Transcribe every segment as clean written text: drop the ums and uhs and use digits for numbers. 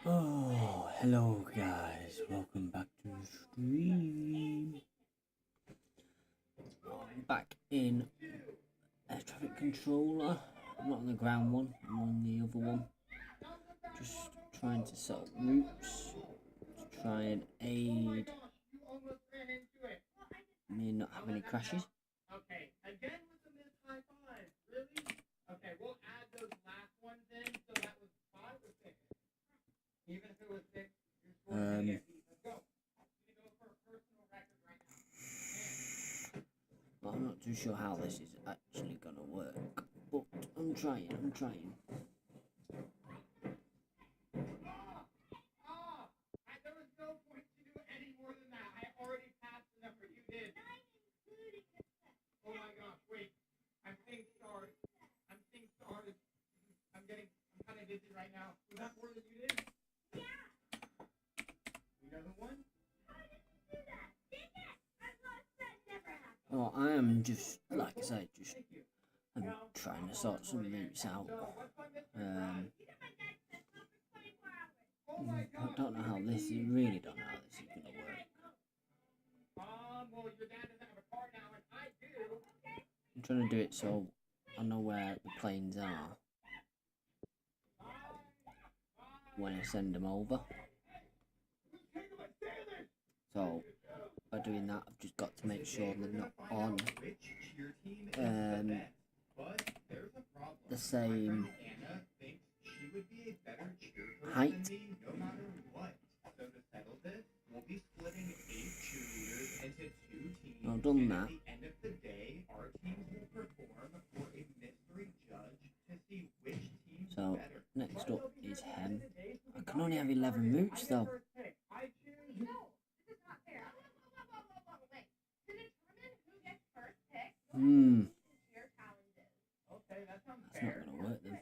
Oh, hello guys, welcome back to the stream. I'm back in air traffic controller. I'm not on the ground one, I'm on the other one. Just trying to set up routes to try and aid me not have any crashes. Okay, again with the missed high five. Really? Okay, we'll add those last ones in. So that was 5 or 6. Even if it was 6, you're scoring a beat. Let's go. You're gonna go for a personal record right now. Well, I'm not too sure how this is actually gonna work, but I'm trying. There was no point to do any more than that. I already passed the number you did. Oh my gosh, wait. I'm seeing stars. I'm kind of dizzy right now. Was that more than you did? Yeah. Another one? Well, I am just, like I said, I'm trying to sort some routes out. I don't know how this is, really don't know how this is going to work. Well, your dad doesn't have a car now, and I do. I'm trying to do it so I know where the planes are when I send them over. So by doing that, I've just got to make sure they're not on the same height. I've done that. So next up is hem. I can only have 11 routes though. That's not gonna work then.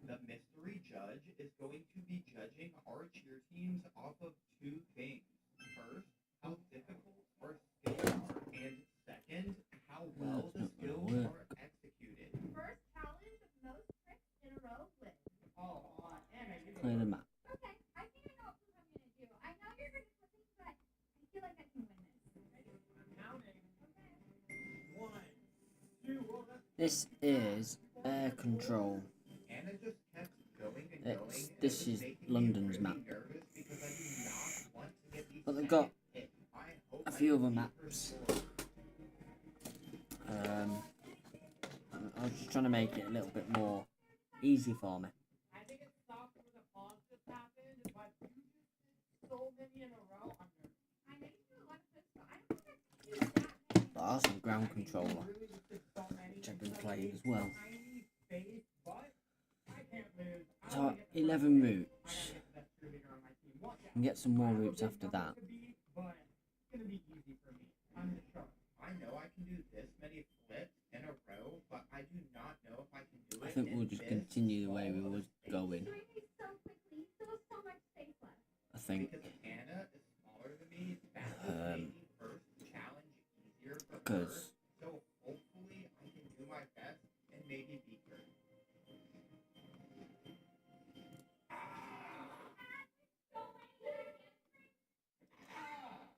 The mystery judge is going to be judging our cheer teams off of 2 things. First, how difficult our skills are, and second, how well the skills are executed. First challenge, most tricks in a row wins. Oh, Anna, you Clear the map. Okay, I think I know what I'm gonna do. I know you're gonna flip it, but I feel like I can win this. I'm counting. Okay. 1, 2. Well, This is air control. Anna just kept going and going. This is London's map. But they've got a few other maps. I was just trying to make it a little bit more easy for me. I think it sucks when the pause just happened, but you just did so many in a row. I know you do a lot of this, but I don't think I can do that many. But also ground controller, which I've been playing as well. So 11 routes. I can get some more routes after that. I know I can do this many flips in a row, but I do not know if I can do it. I think we'll just continue the way we was going. I think. Anna is smaller than me. That will make the first challenge easier for her. Because So hopefully I can do my best and maybe beat her.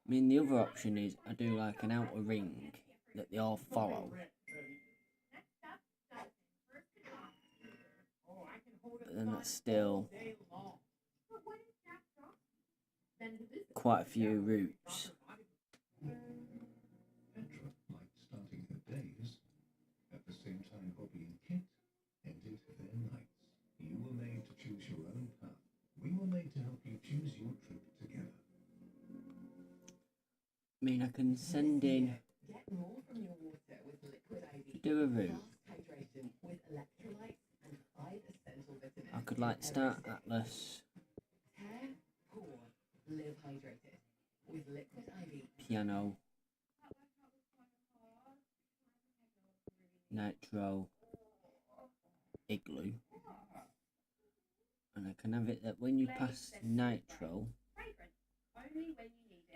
I mean, the other option is I do like an outer ring that they all follow. But then that's still quite a few routes. Petra liked starting her days. At the same time, Bobby and Kit ended their nights. You were made to choose your own path. We were made to help you choose your trip together. I mean, I can send in to do a route. I could like start Atlas, piano, nitro, igloo, and I can have it that when you pass nitro,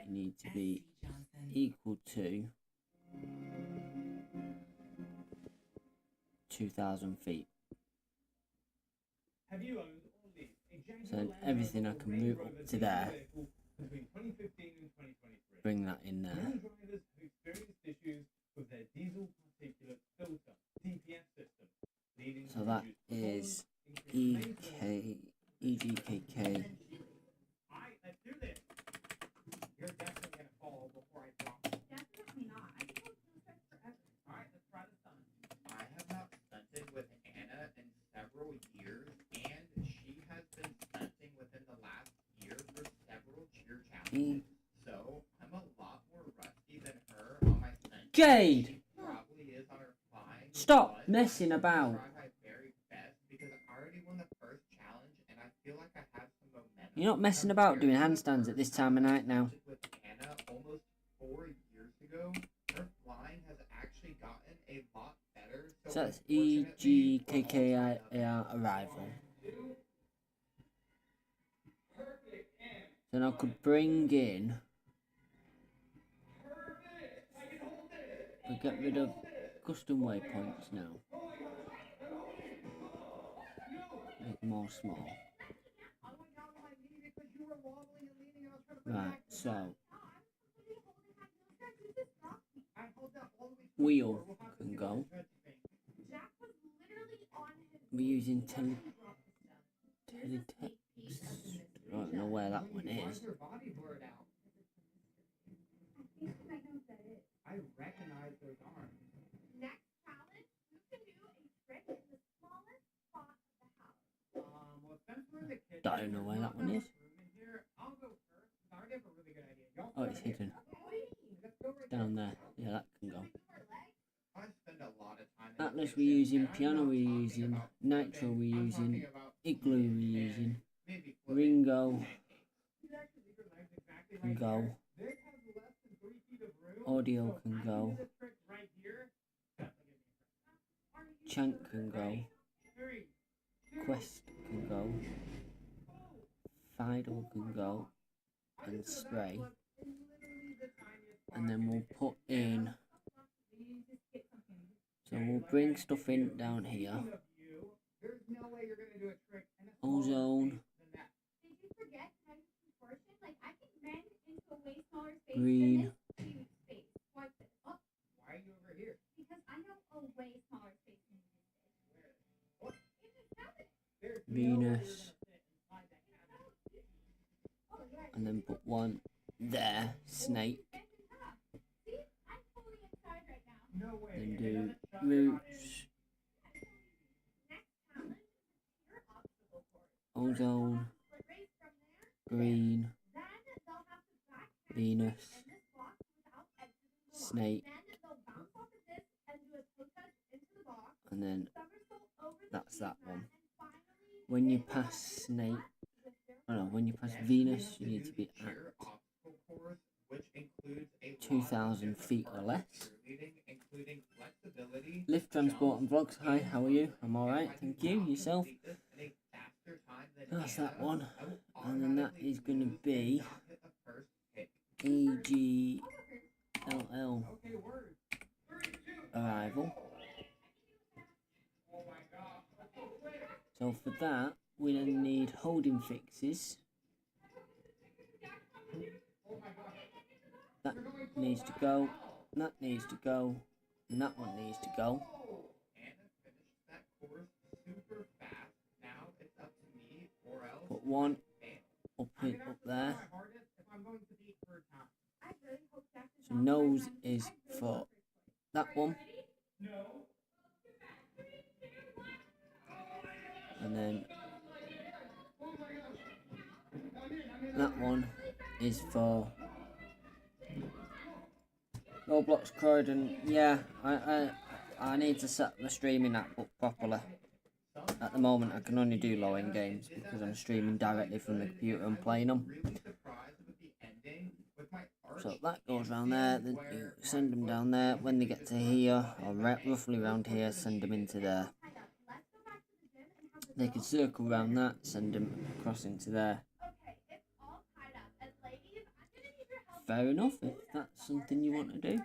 you need to be equal to 2,000 feet. Have you owned or leased a So Jaguar everything I Land can Rover route Range up Rover to diesel there, vehicle between 2015 and 2023? bring that in there. Many drivers have experienced issues with their diesel particulate filter (DPF) system, leading So to that reduced is performance, increased maintenance. EGKK. Alright, let's do this. You're definitely gonna fall before I drop. Definitely not. I can hold blue stripes forever. Alright, let's try the stunt. I have not stunted with Anna in several years, and she has been stunting within the last year for several cheer challenges. So I'm a lot more rusty than her on my stunt. Jade! She probably is on her flying. Stop but messing I'm about. gonna try my very best because I already won the first challenge, and I feel like I have some momentum. You're not messing about doing handstands at this time of night now. With Anna almost 4 years ago, her flying has actually gotten a lot better. So that's unfortunately, we're all EGKKIR tied up. arrival. Then I could bring in. We get rid of custom waypoints now. Make them all small. Right, so wheel can go. We're using teletext. I don't know where that one is. I recognize those arms. Next challenge, you can do a trick in the smallest spot of the house. Well, since we're in the kitchen, Don't know where that one is. here, I'll go first, because I already have a really good idea. Y'all Oh, it's hidden. let's go right Down there. Yeah, that can go. I spend a lot of time in the Atlas kitchen, we're using, and I'm piano not we're talking using, about nitro flipping, we're I'm using, talking about igloo eating we're and using, maybe flipping Ringo pancakes. You actually leave your legs exactly can right go, here. This has less than 3 feet of room, audio so can if I go, do this trick right here, definitely gonna be chant can go, 3, 2, quest can go, Fiddle can go, and spray. And then we'll put in, so we'll bring stuff in down here. There's no way you're gonna do a trick in a Ozone, Did you forget how you proportion? Like, I can bend into a way smaller space Green. than this huge space. Watch this. Oh, Why are you over here? because I have a way smaller space than you do. What? In this cabinet. There's Venus, no way you're gonna sit inside that cabinet. Oh, yeah. and then put one there, snake, Bend in half. See? I'm fully inside right now. No way. then If it do doesn't shut, you're not in. roots, Next challenge is your obstacle course. ozone, Split race from there. green, Then they'll have to backhand Venus, in this box without exiting the box. snake, Then they'll bounce off of this and do a toe touch into the box. and then Somersault over the that's that cheese mat, one. and finally When you hit the pass button snake, with their oh no, when you pass Next, Venus, we have you need to do be the cheer at obstacle course, which includes a lot of 2,000 different feet or parts of less. cheerleading, including flexibility, Lift Transport and Vlogs. Hi, how are you? I'm alright, thank you. Yourself? That's that one. And then that is going to be EGLL arrival. So for that, we then need holding fixes. That needs to go, that needs to go, and that one needs to go. Put one up there. So nose is for that one. And then that one is for Roblox Croydon. Yeah, I need to set the streaming app up properly. At the moment I can only do low-end games because I'm streaming directly from the computer and playing them. So that goes around there, then you send them down there. When they get to here, or roughly around here, send them into there. They can circle around that, send them across into there. Fair enough, if that's something you want to do.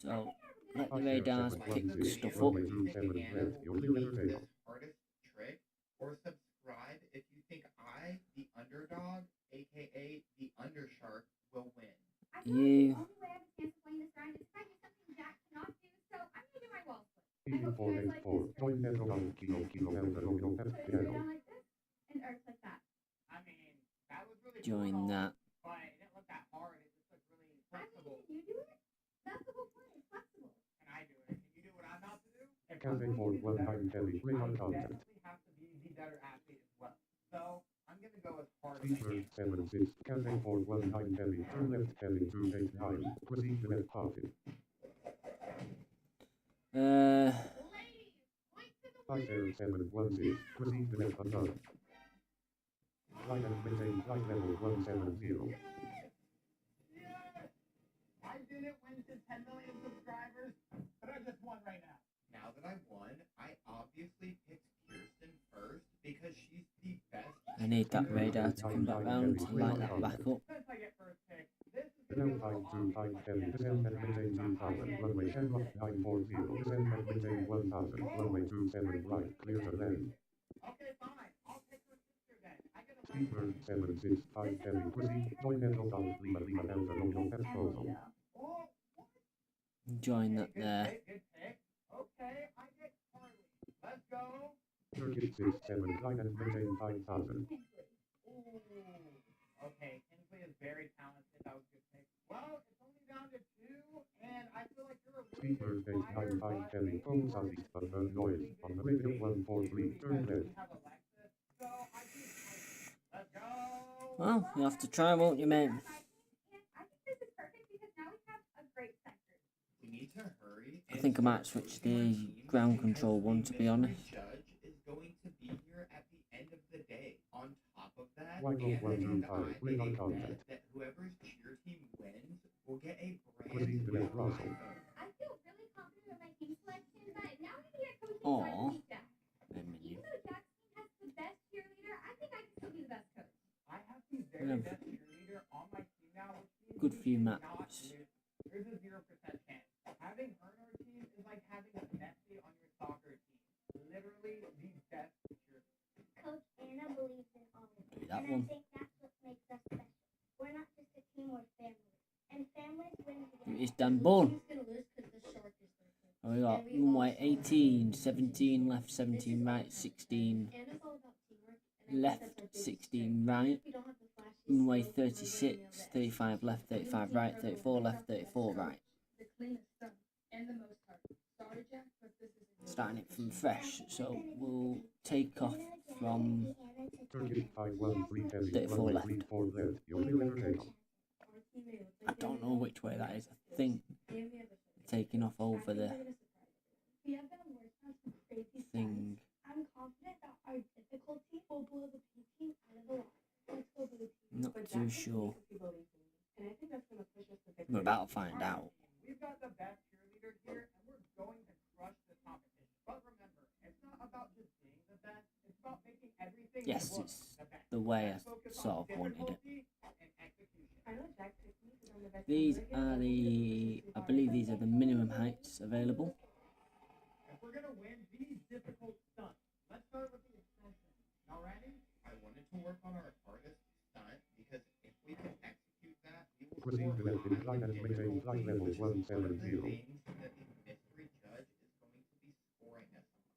So, let the radars pick stuff up. This hardest trick, or subscribe if you think I, the underdog, aka the undershark, will win. I feel like You the only way I have a chance of winning this round is if I do something Jack cannot do, so I'm gonna do my wall split. I hope you guys like this trick. Put it down like this and arch like that. I mean, that was really join cool, that. but it didn't look that hard. It just looked really I flexible. mean, can you do it? That's the whole point. It's flexible. Can I do it? Can you do what I'm about to do? If Campaign I'm for going to be one time Kelly, I bring on content. definitely have to be the better athlete as well. So I'm gonna go as hard as I Feature can. 76, campaign for one time Kelly, turn left Kelly 289, proceed to left parking. Ladies, point to the 50716, proceed to left unknown. Flight and maintain flight level 170. I didn't win to 10 million subscribers, but I just won right now. Now that I won, I obviously picked Kirsten first because she's the best. I need that radar to come back round to light that back up. Since I get first pick, this is gonna be a little 0525 Kelly, descend and maintain 2000, runway 10 left 940, descend and maintain 1000, runway 27 right, clear to land. Okay, fine. I'll pick her sister then. I get a Speaker 765 Kelly, proceed, join Metro South Lima Lima Delta Romeo Esposo. Oh, Join that there. good pick. Okay, I get Carly. Let's go. Turkish 67, flight and maintain 5000. Ooh. Okay, Kingsley is very talented. That was a good pick. Well, it's only down to 2, and I feel like you're a really Speaker good base flyer, 95 Kelly, phone southeast of noise, on the radio 143, turn left. we have Alexis, so I think let's go. Well, you have to try, won't you, mate? And I think this is perfect because now we have a great sector. We need to hurry. I think I might switch the ground control one, to be honest. Judge is going to be here at the end of the day. On top of that, White and Road I 125, made bring on a contact. bet that whoever's cheer team wins will get a brand Proceed to new left Russell. iPhone. I feel really confident in my team selection, but now I'm gonna get coaching Aw. so I can beat Jack. Wait a minute. Even though Jack's team has the best cheerleader, I think I can still be the best coach. I have the very Yeah. best cheerleader on my team now, which means Good we few cannot maps. lose. There's a 0% chance. Having her on our team is like having a Messi on your soccer team. Literally the best cheerleader. Coach Anna believes in all of us, Do that and one. I think that's what makes us special. We're not just a team, we're family. And families win together. It's done born. Who's gonna lose 'cause the shark is their coach. Oh, we got runway 18, 17 left, 17 right, 16 Anna's all about teamwork, and I left, think that's our biggest 16 strength. right, We don't have the flashy runway skills, but we're 36, really 35 left, 35 right, 34 left, 34 right. the cleanest stuff and the most hard. Sorry, Jack, but this is Starting it from fresh, so we'll take off from Turkish 513 Kelly, 34 runway left. 34 left, your clear to take off. I don't know which way that is. I think taking off over the thing. I'm confident that our difficulty will blow the P team out of the water. Let's go blue team. Not too sure. And I think that's going to push us to We're about to find out. We've got the best cheerleader here, and we're going to crush this competition. But remember, it's not about just being the best. It's about making everything Yes, look it's the best. the way I Let's focus on sort of wanted it. difficulty and execution. I know Jack picked me because I'm the best. These are the, I believe these are the minimum heights available. If we're gonna win these difficult stunts, let's start with the extension. Y'all ready? I wanted to work on our hardest stunt because if we can execute that, we will Proceed to left in flight and maintain flight level One of the 170. things that the mystery judge is going to be scoring us on.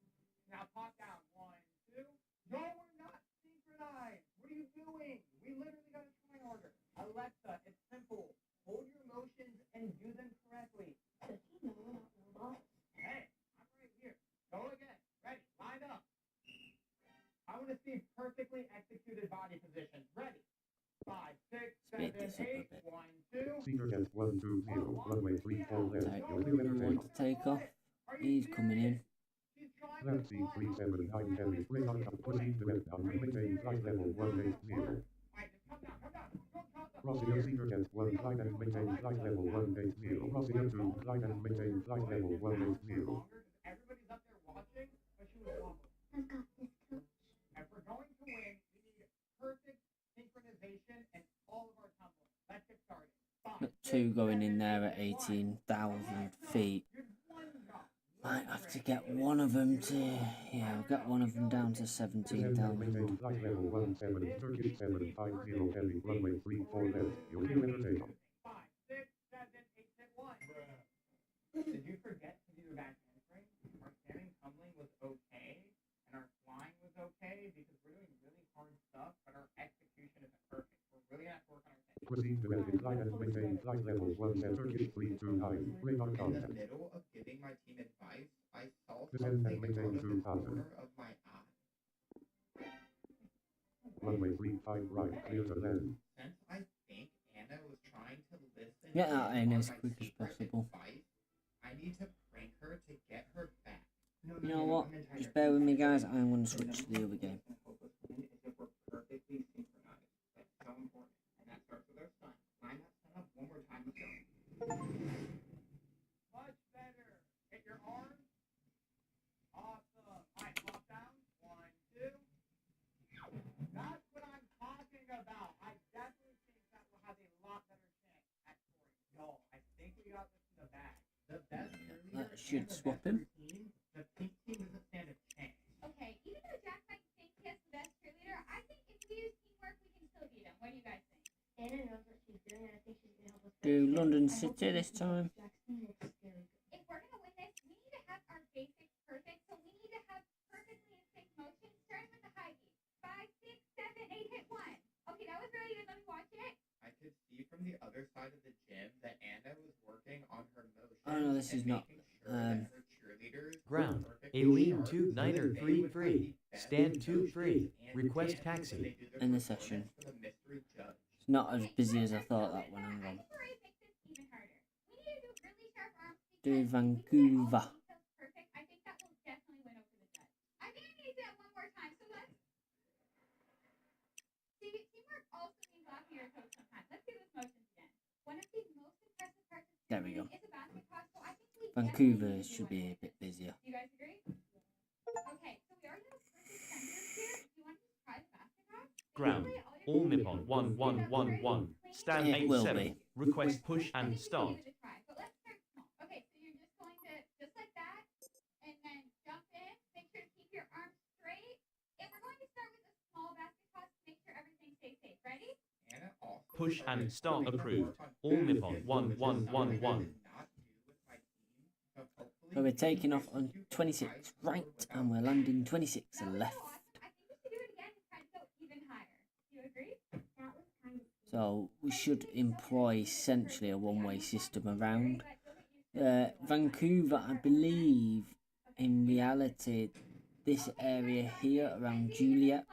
Now pop down. 1, 2. No, we're not synchronized. What are you doing? We literally got a try order. Alexa, it's simple. Hold your motions and do them correctly. Does he know we're not robots? Hey, I'm right here. Go again. Ready. Line up. I want to see perfectly executed body positions. Ready. 5, 6, Speed 7, this up a 8. bit. 1, 2. Seeker Jet 120, runway 34 left, Take your clear to one take to take off. He's coming in. She's trying Left to fly. C379 Kelly, bring on top, proceed to left down, maintain flight level 180. Alright, just come down. Don't drop the Rossio Seeker Jet 1, flight and maintain flight level 180. Rossio 2, flight and maintain flight level 180. Everybody's up there watching, but she was awful. I've got this, coach. If we're going to win, we need perfect synchronization and all of our tumbling. Let's get started. 5, Got two going in there at 18,000 feet. Good Might have to get one of them to, yeah, I'll get one of them down to 17,000. Maintain flight level 17, Turkish 750 heavy, runway 34 left, you'll hear entertainment. 5, 6, 7, 8, hit 1. Did you forget to do the back handspring? Our standing tumbling was okay, and our flying was okay, because we're doing really hard stuff, but our execution isn't perfect. We're really going to have to work on our technique. Proceed to engine flight and maintain flight level 17, Turkish 329, radar In the contact. middle of giving my team advice, I saw Descend something and maintain out of the 2000. corner of my eye. Runway 35 right, clear to land. Since I think Anna was trying to listen Get that in on as my quick as secret possible. advice, I need to prank her to get her back. You know what? Just bear with me, guys. I'm going to switch to the other game. Hopeless win is if we're perfectly synchronized. That's so important. And that starts with our stun. Line that stun up one more time. Let's go. Much better. Hit your arms. Awesome. Alright, drop down. 1, 2. That's what I'm talking about. I definitely think that will have a lot better chance at scoring. Y'all, I think we got this in the bag. The best cheerleader That should and the swap best him. routine, the pink team doesn't stand a chance. Okay, even though Jack might think he has the best cheerleader, I think if we use teamwork, we can still beat him. What do you guys think? Anna knows what she's doing, and I think she's gonna help us. Do London City this time. Jackson looks scary. If we're gonna win this, we need to have our basics perfect. So we need to have perfectly in sync motion, starting with the high beat. 5, 6, 7, 8, hit 1. Okay, that was really good. Let me watch it. I could see from the other side of the gym that Anna was working on her motion. Oh, no, this is not, That her cheerleaders were Ground. perfectly Aileen sharp 2 so that Niner they 3 would have free. the best Stand 2 motion free. and Request dip when taxi. they do their In the performance session. for the mystery judge. It's not as busy as I thought that one. Hang on. I think we're gonna make this even harder. We need to do really sharp arms. Do because if we can get all Vancouver. the details perfect, I think that will definitely win over the judge. I think I need to say that one more time. So let's see. Teamwork also means laughing your coach sometimes. Let's do this motion again. One of the most impressive parts of There we go. cheerleading is a basket toss. So I think we Vancouver definitely should do be one. a bit busier. Do you guys agree? Okay, so we already have perfect centers here. Do you want to just try the basket toss? Ground. Basically, all All you're doing Nippon is 1111. Stand It 8 will 7. be. Request push I and think we can start. give it a try, but let's start small. Okay, so you're just going to, just like that, and then jump in. Make sure to keep your arms straight. And we're going to start with a small basket toss to make sure everything stays safe. Ready? Anna also Push and started start doing her approved. work on All baskets, Nippon which is something I 1111. did not do with my team, so hopefully So we're we can taking off fix on you guys 26 score right, without and we're me. landing 26 That was left. so awesome. I think we should do it again and try to go even higher. Do you agree? That was kind of scary. So we should employ essentially a one-way system around. But Vancouver, I believe, in reality, this area here around Juliet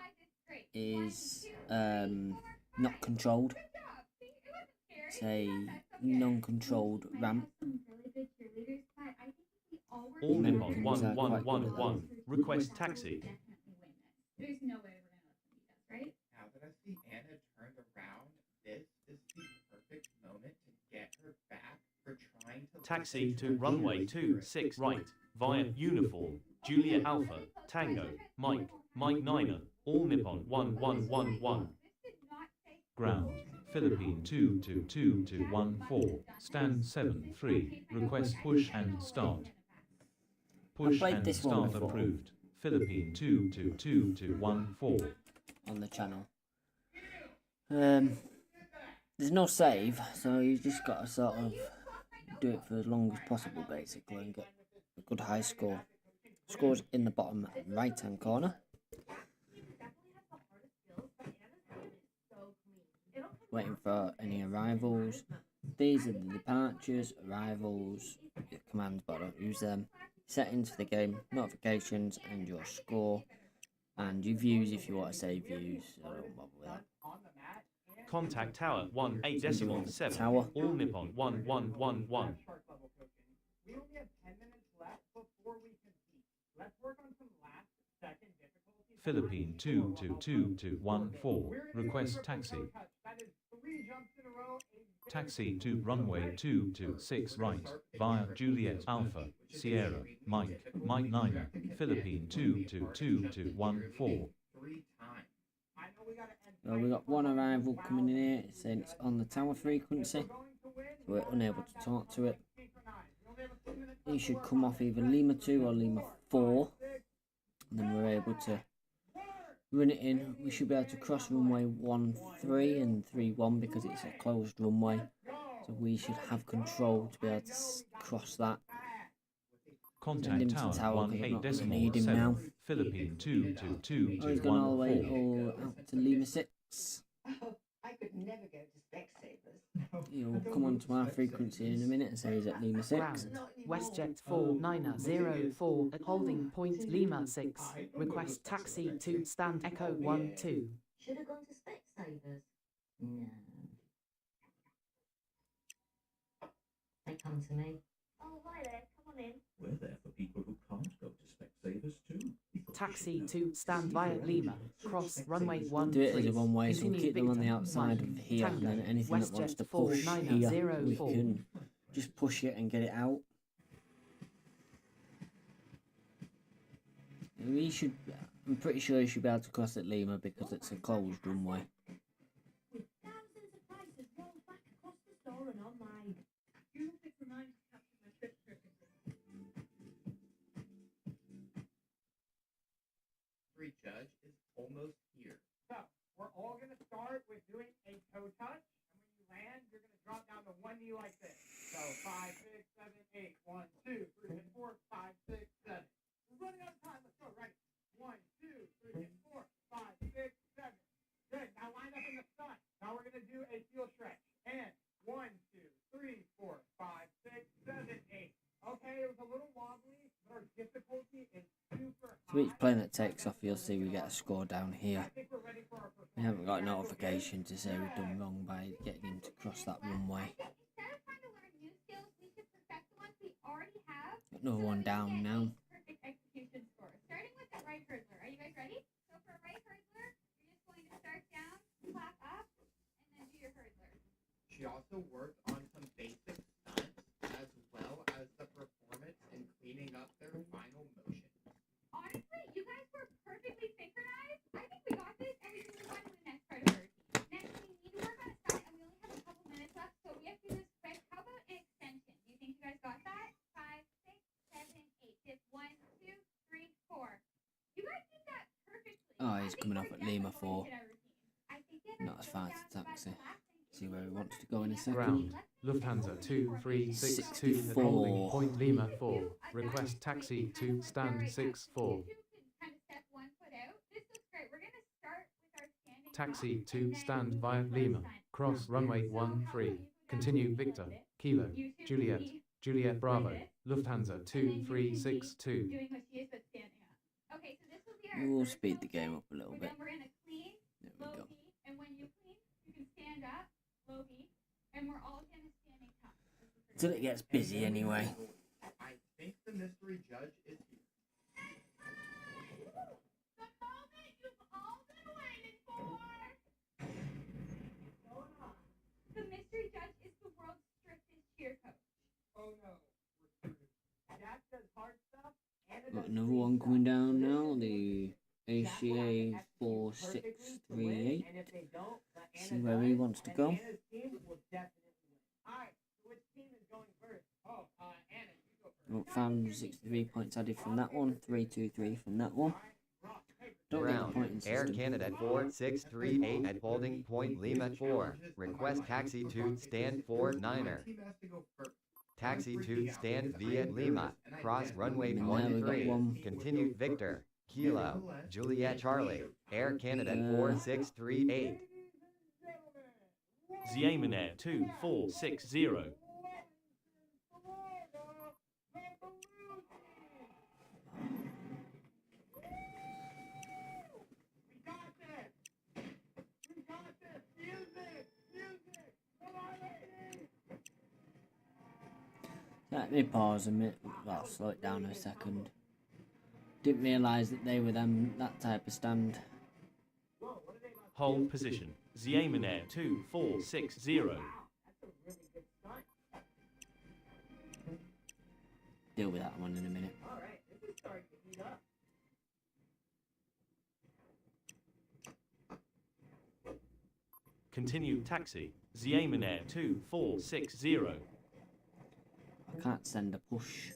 is not controlled. It's a non-controlled ramp. Some really good cheerleaders, but I think if we all work All together, Nippon Americans are quite good at 1111. Request taxi. definitely win this. There's no way we're gonna let them beat us, right? Now that I see Anna turned around, this is the perfect moment to get her back for trying to Taxi to runway 26 right. Via uniform. Juliet Alpha. Tango. Mike. Mike Niner. All Nippon 1111. This did not say Ground. Philippine 222214. Stand 7-3. Request push and start. Push played and this one start before. approved. Philippine 222214. On the channel. There's no save, so you just got to sort of do it for as long as possible, basically, and get a good high score. Scores in the bottom right-hand corner. Waiting for any arrivals. These are the departures, arrivals, your commands, but I don't use them. Settings for the game, notifications, and your score. And your views if you want to save views. I don't bother with that. Contact tower 18.7. Tower. All Nippon 1111. Shark level coaching. We only have 10 minutes left before we compete. Let's work on some last second difficulties. Philippine 222214. Request taxi. That is 3 jumps in a row. Taxi to runway 226 right. Via Juliet Alpha. Sierra. Mike. Mike 9. Philippine 222214. 3 times. I know we gotta end. So we got one arrival coming in here, it's saying it's on the tower frequency. Going to win. We're unable to talk to it. Synchronize. We only have a few minutes he should come off either Lima 2 or Lima 4, and then we're able to run it in. We should be able to cross runway 1-3 and 3-1 because it's a closed runway, so we should have control to be able to cross that. Send him Contact to tower tower because I'm not going to need him 18.7 now. Philippine 222 Oh, he's gone all the way 14. all out to Lima 6. Oh, I could never go to Specsavers. He'll come onto our frequency in a minute and say he's at Lima 6. Not anymore. WestJet 4904 at holding point Lima 6. Request taxi to stand Echo 12. Should have gone to Specsavers. No. They come to me. Oh, hi there. Come on in. We're there for people who can't go to Specsavers too. Taxi to stand via Lima. Cross runway 1. Do it as a please. one way, so we'll Continue keep them on the Victor, outside Mike, of here, and then Tango, anything that wants to WestJet push here, we 4904. can just push it and get it out. We should, I'm pretty sure he should be able to cross at Lima because it's a closed runway. With thousands of prices rolled back across the store and online. You will remind to capture my trip perfectly. Free judge is almost here. So, we're all going to start with doing a toe touch, and when you land, you're going to drop down to one knee like this. So, 5, 6, 7, 8. 1, 2, 3, and 4, 5, 6, 7. We're running out of time. Let's go. Ready? 1, 2, 3, and 4, 5, 6, 7. Good. Now line up in the sun. Now we're going to do a heel stretch. And 1, 2, 3, 4, 5, 6, 7, 8. Okay, it was a little wobbly, but our difficulty is super high. So each plane that takes off, you'll see we get a score down here. I think we're ready for our We haven't got a notification to say we've done wrong by getting him to cross that runway. Instead of trying to learn new skills, we should perfect the ones we already have. Got another one down now. Perfect execution score. Starting with the right hurdler. Are you guys ready? So for a right hurdler, you're just going to start down, clap up, and then do your hurdler. She also worked on some basic stunts as well as the performance and cleaning up their final motion. Honestly, you guys were perfectly synchronized. I think we got this, and we can move on to the next part of our routine. Next, we need to work on a stunt, and we only have a couple minutes left, so we have to do this quick. How about an extension? Do you think you guys got that? 5, 6, 7, 8. Just 1, 2, 3, 4. You guys did that perfectly. Oh, he's coming off at Lima 4. Not Not as far as the taxi. See where he wants to go in a second. Ground. Lufthansa 2362 at 64. holding point Lima 4. Request taxi to stand 64. Taxi to stand via Lima. Cross runway 13. Continue Victor, Kilo, Juliet, Juliet Bravo, Lufthansa 2362. Doing what she is, but standing up. Okay, so this will be our We'll first speed the motion. game up a little bit. Then we're gonna clean, There we low go. beat, and when you clean, you can stand up, low beat, and we're all gonna standing top. This is for Till it gets busy anyway. I think the mystery judge is here. the moment you've all been waiting for. The mystery judge is the world's strictest cheer coach. Oh no, we're screwed. Jack does hard stuff, and it Got does another free one stuff. coming down now. The Jack will have ACA to execute perfectly to win, 4638. and if they don't, the See Anna where he does, wants to and go. Anna's team will definitely win. Alright, so which team is going first? Oh, Anna, you go first. Got 563 points added from that one. 323 from that one. Don't get the Ground. pointing Air system. Canada 4638 at holding point Lima 4. Request taxi to stand 49er. Team has to go first. Taxi to stand via Lima. Cross runway And now we got 13. one. Continue Victor, Kilo, Juliet Charlie. Air Canada 4638. Xiamen Air 2460. We got this! We got this! Music! Music! Come on, ladies! Let me pause a minute. Well, slow it down a second. Didn't realise that they were that type of stand. Hold position. Xiamen Air 2460. That's a really good stunt. Deal with that one in a minute. Alright, this is starting to heat up. Continue taxi. Xiamen Air 2460. I can't send a push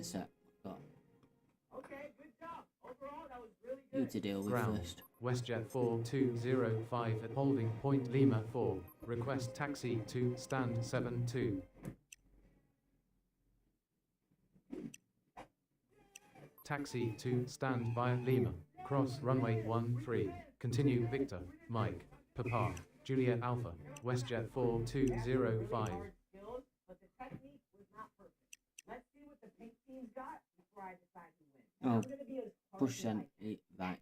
sec. Got Okay, good job. Overall, that was really you good. to deal with Ground. first. WestJet 4205 at holding point Lima 4. Request taxi to stand 72. Taxi to stand via Lima. Cross runway 13. Continue Victor, Mike, Papa, Juliet Alpha, WestJet 4205. Skills, but the technique was not perfect. Let's see what the pink team's got before I decide who wins. Oh, I'm gonna be as push harsh as I sent. can. Right.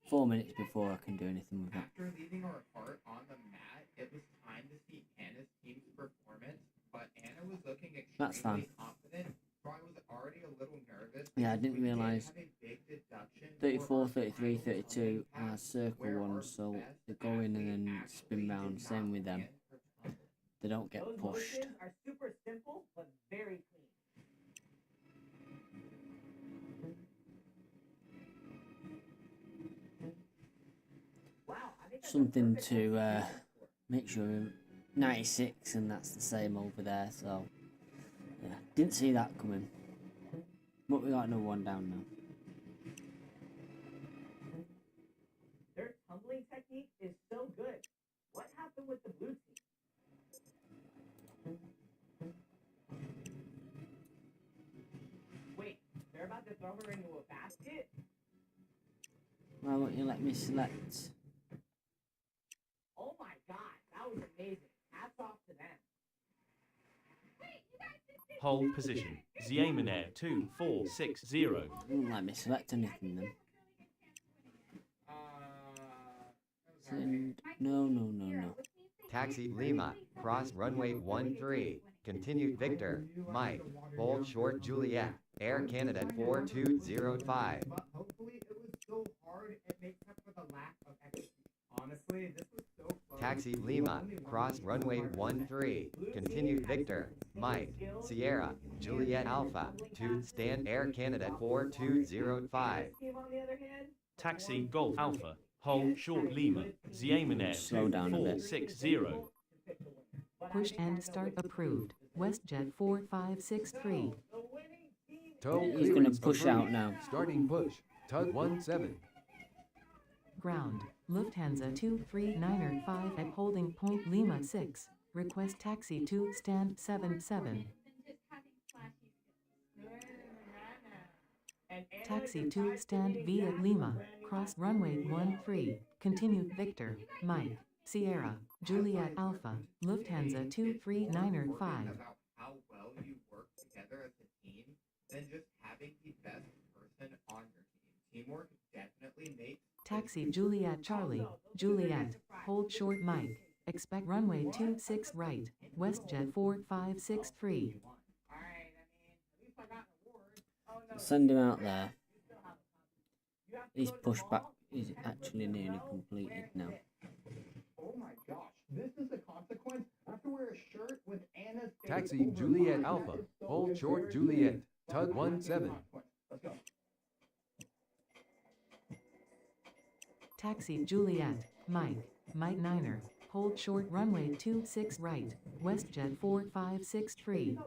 4 minutes before I can do anything with that. After leaving our cart on the mat, it was time to see Anna's team's performance, but Anna was looking That's fine. extremely confident, so I was already a little nervous. Yeah, I because didn't we did realise have a big deduction for 34, our 33, final 32 time are test, circle where our ones, so best they go in and then athlete spin actually round. did Same not with them. land her tongue. They don't get Those pushed. motions are super simple, but very clean. Wow, I think that's a Something perfect to execution score. make sure we're 96, and that's the same over there. So yeah, didn't see that coming. But we got another one down now. Their tumbling technique is so good. What happened with the blue team? Wait, they're about to throw her into a basket? Why won't you let me select? Oh my god, that was amazing. Hats off to them. Hold position. Ziamenair 2460. Won't let me select anything then. Send. No. Taxi Lima, cross runway 13. Continue Victor, Mike, hold short Juliet, Air Canada 4205. But hopefully it was so hard it makes up for the lack of execution. Honestly, this was so close. Taxi Lima, cross runway 13. Continue Victor, Mike, Sierra, Juliet Alpha, to stand Air Canada 4205. Team on the other hand, Taxi Golf Alpha. Hold short Lima. Ziamenair Slow down a bit. 2460. Push and start approved. WestJet 4563. Toe He's gonna clearance push approved. out now. Starting push. Tug 17. Ground. Lufthansa 239er5 at holding point Lima 6. Request taxi to stand 77. Taxi to stand via Lima. Cross runway 13. Continue Victor, Mike, Sierra, Juliet Alpha, Lufthansa 239er5. About how well you work together as a team than just having the best person on your team. Teamwork definitely makes Taxi Juliet Charlie, Juliet, hold short Mike. Expect runway 26 right, WestJet 4563. Send him out there. He's pushed back. He's actually nearly completed now. Oh my gosh, this is a consequence. I have to wear a shirt with Anna's face Taxi over Juliet mine. Alpha. That is so Hold short embarrassing. Juliet. But Tug I have to 17. consequence. Let's go. Taxi Juliet, Mike, Mike Niner, hold short runway 26 right, WestJet 4563.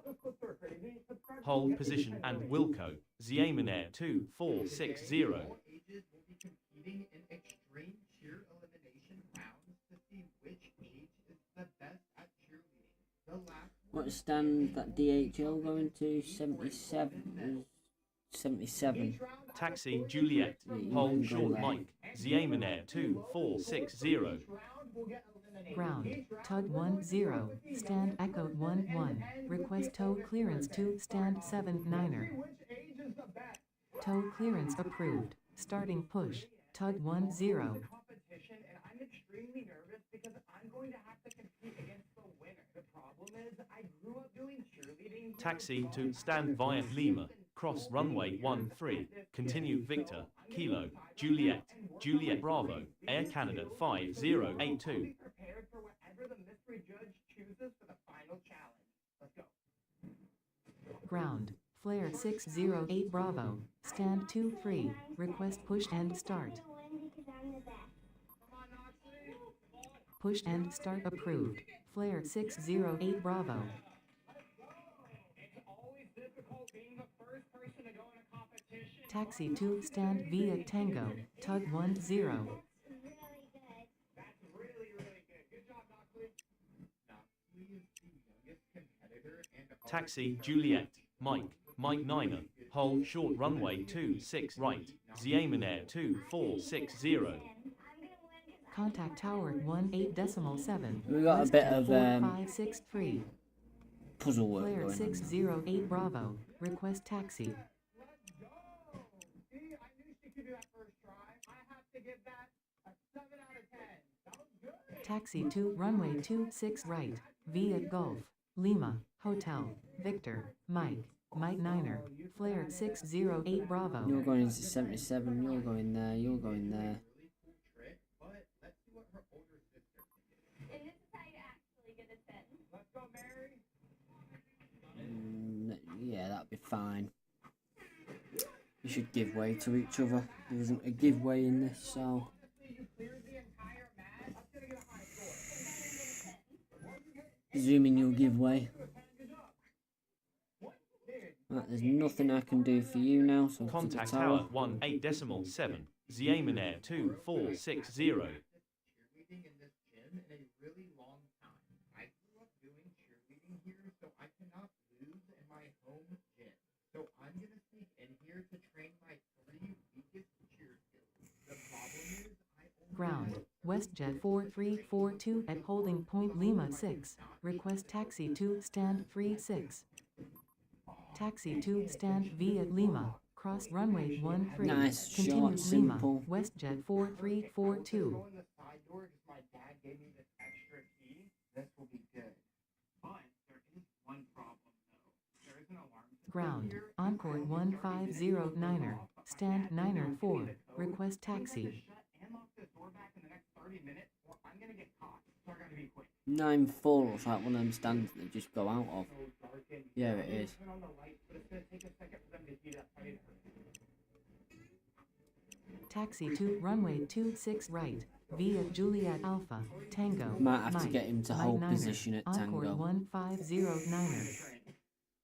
Hold position and Wilco. Ziamenair 2460. All ages will be competing in extreme cheer elimination rounds to see which age is the best at cheerleading. The last What stand that DHL going to? 77. 77. Taxi Juliet. Hold short Mike. Ziamenair 2460. Ground, tug 10, stand echo 11, request tow clearance to stand 79er. Tow clearance approved, starting push, tug 10. competition, and I'm extremely nervous because I'm going to have to compete against the winner. The problem is, I grew up doing cheerleading. Taxi to stand via Lima. Cross runway 13. Continue Victor, Kilo, Juliet, Juliet Bravo, Air Canada 5082. Prepared for whatever the mystery judge chooses for the final challenge. Let's go. Ground, flare 608 Bravo, stand 23, request push and start. Push and start approved, flare 608 Bravo. It's always this difficult being the first person to go in a competition. Taxi to stand via Tango, tug 10. That's really good. Good job, Knoxley. Knoxley is the youngest competitor and Taxi Juliet, Mike, Mike Niner, hold short runway 26 right, Xiemen Air 2460. Contact tower 18.7. We got a bit of 4563. puzzle work Flare going on. 608 Bravo. Request taxi. Let's go. See, I knew she could do that first try. I have to give that a 7 out of 10. That was good. Taxi to runway 26 right, via Gulf, Lima, Hotel, Victor, Mike, Mike Niner, Flare 608 Bravo. You're going into 77, you're going there, you're going there. really cool trick, but let's see what her older sister can do. And this is how you actually get a 10. Let's go, Mary. Yeah, that'd be fine. You should give way to each other. There isn't a giveaway in this, so Honestly, you cleared the entire match. That's gonna get a high score. presuming you'll give way. Good job. Right, there's nothing I can do for you now, so to the Contact tower. tower 18.7, Xiemen Air 2460. Cheerleading in this gym in a really long time. I grew up doing cheerleading here, so I cannot lose in my home gym. So I'm gonna sneak in here to train my 3 weakest cheer skills. The problem is I only Ground, know WestJet 4342 at holding point Lima 6. Request taxi to stand 36. Taxi to stand via Lima, cross runway 13. Nice, Continue short, Lima, simple. WestJet 4342. Go in the side door because my dad gave me this extra key. This will be good. But there is one problem though. There is an alarm system Ground, here. Encore 1509er, stand 904. Request taxi. Shut and lock this door back in the next 30 minutes, or I'm gonna get caught. So I gotta be quick. 9-4 looks like one of them stands that just go out of. So dark and Yeah, it is. turn on the lights, but it's gonna take a second for them to heat up. Right? Taxi to runway 26 right, via Juliet Alpha, Tango, Might have to Mike, get him to Mike hold Niner, position at Encore Tango. 1509er.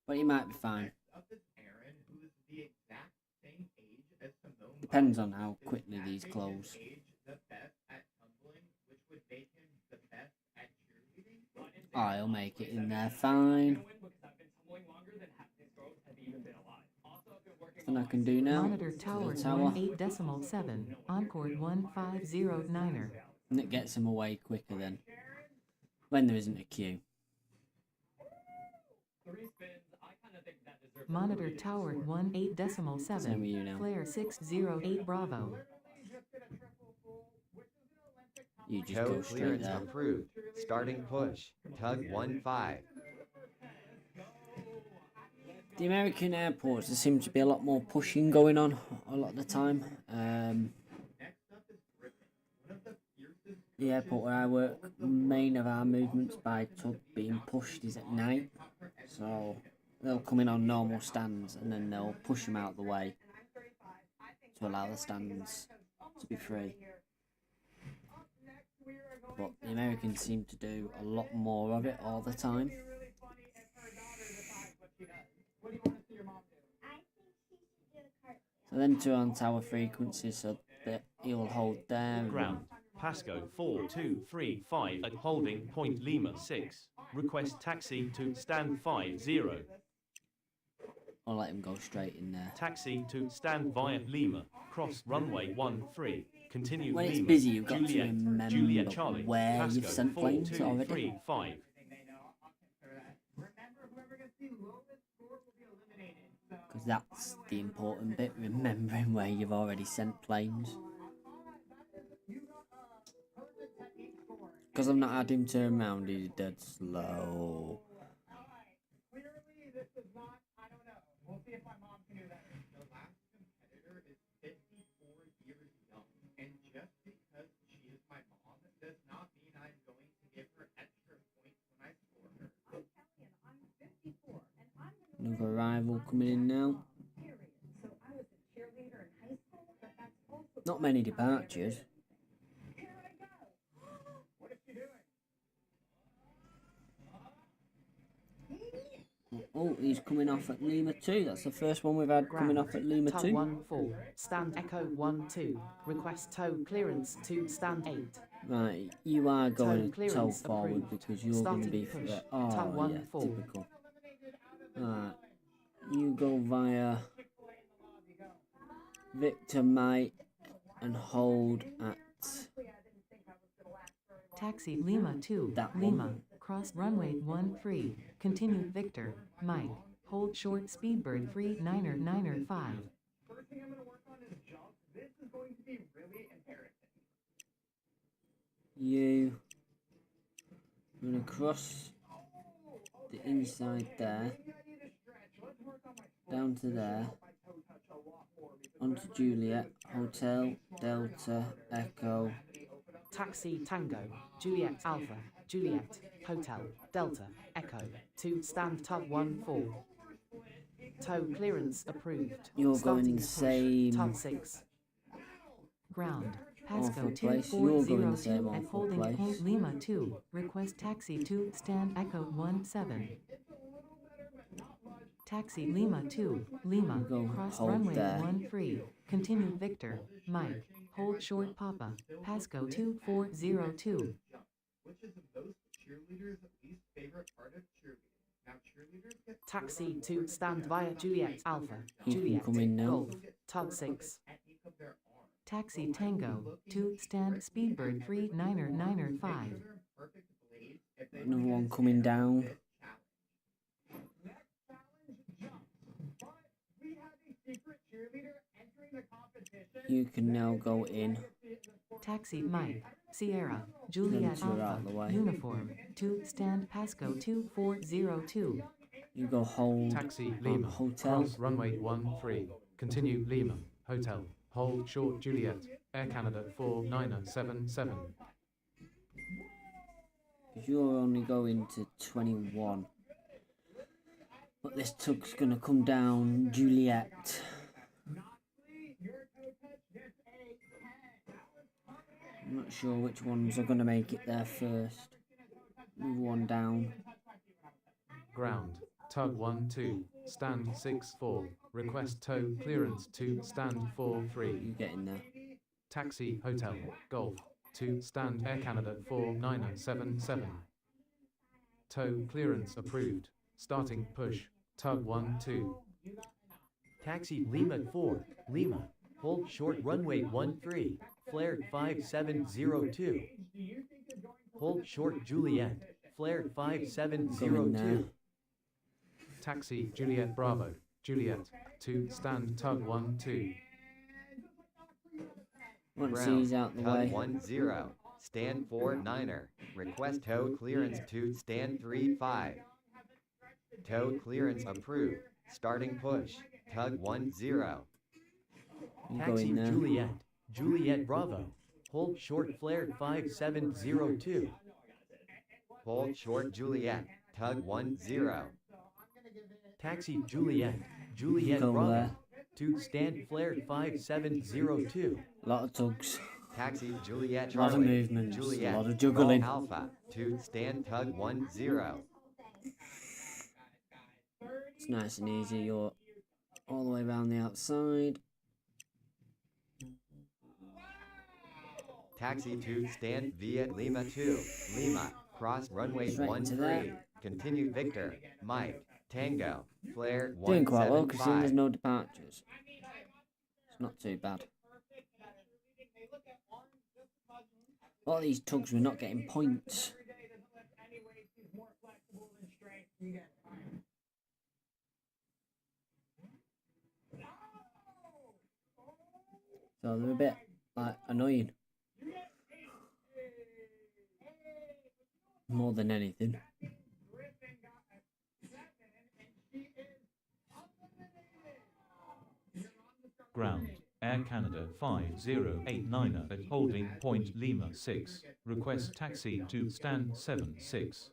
But he might be fine. next up is Aaron, who is the exact same age as Simone. Depends Biles. on how Does quickly that these make close. his age the best at tumbling, which would make him the best at cheerleading? Oh, he'll make it in there fine. Nothing I can do now. Monitor tower The tower. 18.7, Encore 1509er. And it gets him away quicker then. When there isn't a queue. Monitor tower 18.7, Same with you now. Flare 608 Bravo. You just Toe go straight clearance there. approved. Starting push. Tug 15. The American airports, there seems to be a lot more pushing going on a lot of the time. Next up is Griffin, one of the fiercest The airport where I work, main of our movements by tug being pushed is at night. So they'll come in on normal stands and then they'll push them out of the way to allow the stands to be free. But the Americans seem to do a lot more of it all the time. So then two on tower frequencies so that he'll hold there. Ground, Pasco 4235 at holding point Lima 6. Request taxi to stand 50. I'll let him go straight in there. Taxi to stand via Lima, cross runway 13. Continue When it's Lima, busy, you've got to Juliet, remember Juliet Charlie, where Pasco you've sent planes already. 4235. Remember, whoever gets the lowest score will be eliminated. So Because that's the important bit, remembering where you've already sent planes. Because I've not had him turn around, he's dead slow. clearly this is not, I don't know. We'll see if my mom can do that. The last competitor is 54 years young, and just because she is my mom does not mean I'm going to give her extra points when I score her. I'm telling you, I'm 54, and I'm gonna Another rival coming in now. period. So I was a cheerleader in high school, but that's also Not many departures. Here I go. What is she doing? Oh, he's coming off at Lima 2. That's the first one we've had coming off at Lima Tug 2. 1-4, stand Echo 1-2, request tow clearance to stand 8. Right, you are going to tow clearance forward approved. because you're going to be Starting push. Oh, Tug yeah, 1-4. typical. Right, you go via Victor Mike and hold at Taxi Lima 2, that Lima, one. cross runway 13, continue Victor, Mike, hold short Speedbird 39er 5. First thing I'm going to work on is jump. This is going to be really embarrassing. You I'm going to cross the inside there, down to there, onto Juliet, Hotel, Delta, Echo. Taxi Tango, Juliet Alpha, Juliet, Hotel, Delta, Echo, to stand tug 1-4. Tow clearance approved. You're Starting going the push. same Tug 6. Ground. Pasco awful place. You're going the same 2402 at awful holding place. point Lima 2. Request taxi to stand Echo 17. Taxi Lima 2, Lima, Go cross hold runway there. 13. Continue Victor, Mike, hold short Papa, Pasco 2402. Which is the most cheerleaders' least favorite part of cheerleading? Now cheerleaders get Taxi to stand via Juliet Alpha, You can Juliet, come in now. Golf, Tug 6. Taxi Tango, to stand Speedbird 39er 5. Another one coming down. You can now go in. Taxi Mike, Sierra, Juliet Then you're out Alpha, of the way. Uniform, to stand Pasco 2402. You go hold Taxi on Lima, Hotel. cross runway 13, continue Lima, Hotel, hold short Juliet, Air Canada 4977. Because you're only going to 21. But this tug's going to come down Juliet. I'm not sure which ones are going to make it there first. Move one down. Ground, tug 1-2, stand 6-4, request tow clearance to stand 4-3. You get in there. Taxi Hotel, Golf, to stand Air Canada 4977. Tow clearance approved. Starting push. Tug 1-2. Taxi Lima 4, Lima, hold short runway 13, flared 5702. Hold short Juliet, flared 5702. Taxi Juliet Bravo, Juliet, to stand tug 1-2. Once he's out the way. Tug 10, stand 4-9er, request tow clearance to stand 3-5. Tow clearance approved. Starting push. Tug 10. Taxi Juliet, Juliet Bravo, hold short flared 5702. Hold short Juliet. Tug 10. Taxi Juliet, Juliet Go Bravo, there. to stand flared 5702. A lot of tugs. Taxi Juliet A lot of Charlie. movements. Juliet. A lot of juggling. Golf Alpha. To stand tug 10. It's nice and easy. You're all the way around the outside. Taxi to stand via Lima 2. Lima. Cross runway Straight into 13. that. Continue Victor. Mike. Tango. Flare 175. Doing quite well because there's no departures. It's not too bad. A lot of these tugs were not getting points. So they're a bit like annoying. More than anything. Ground, Air Canada 5089 at holding point Lima 6. Request taxi to stand 76.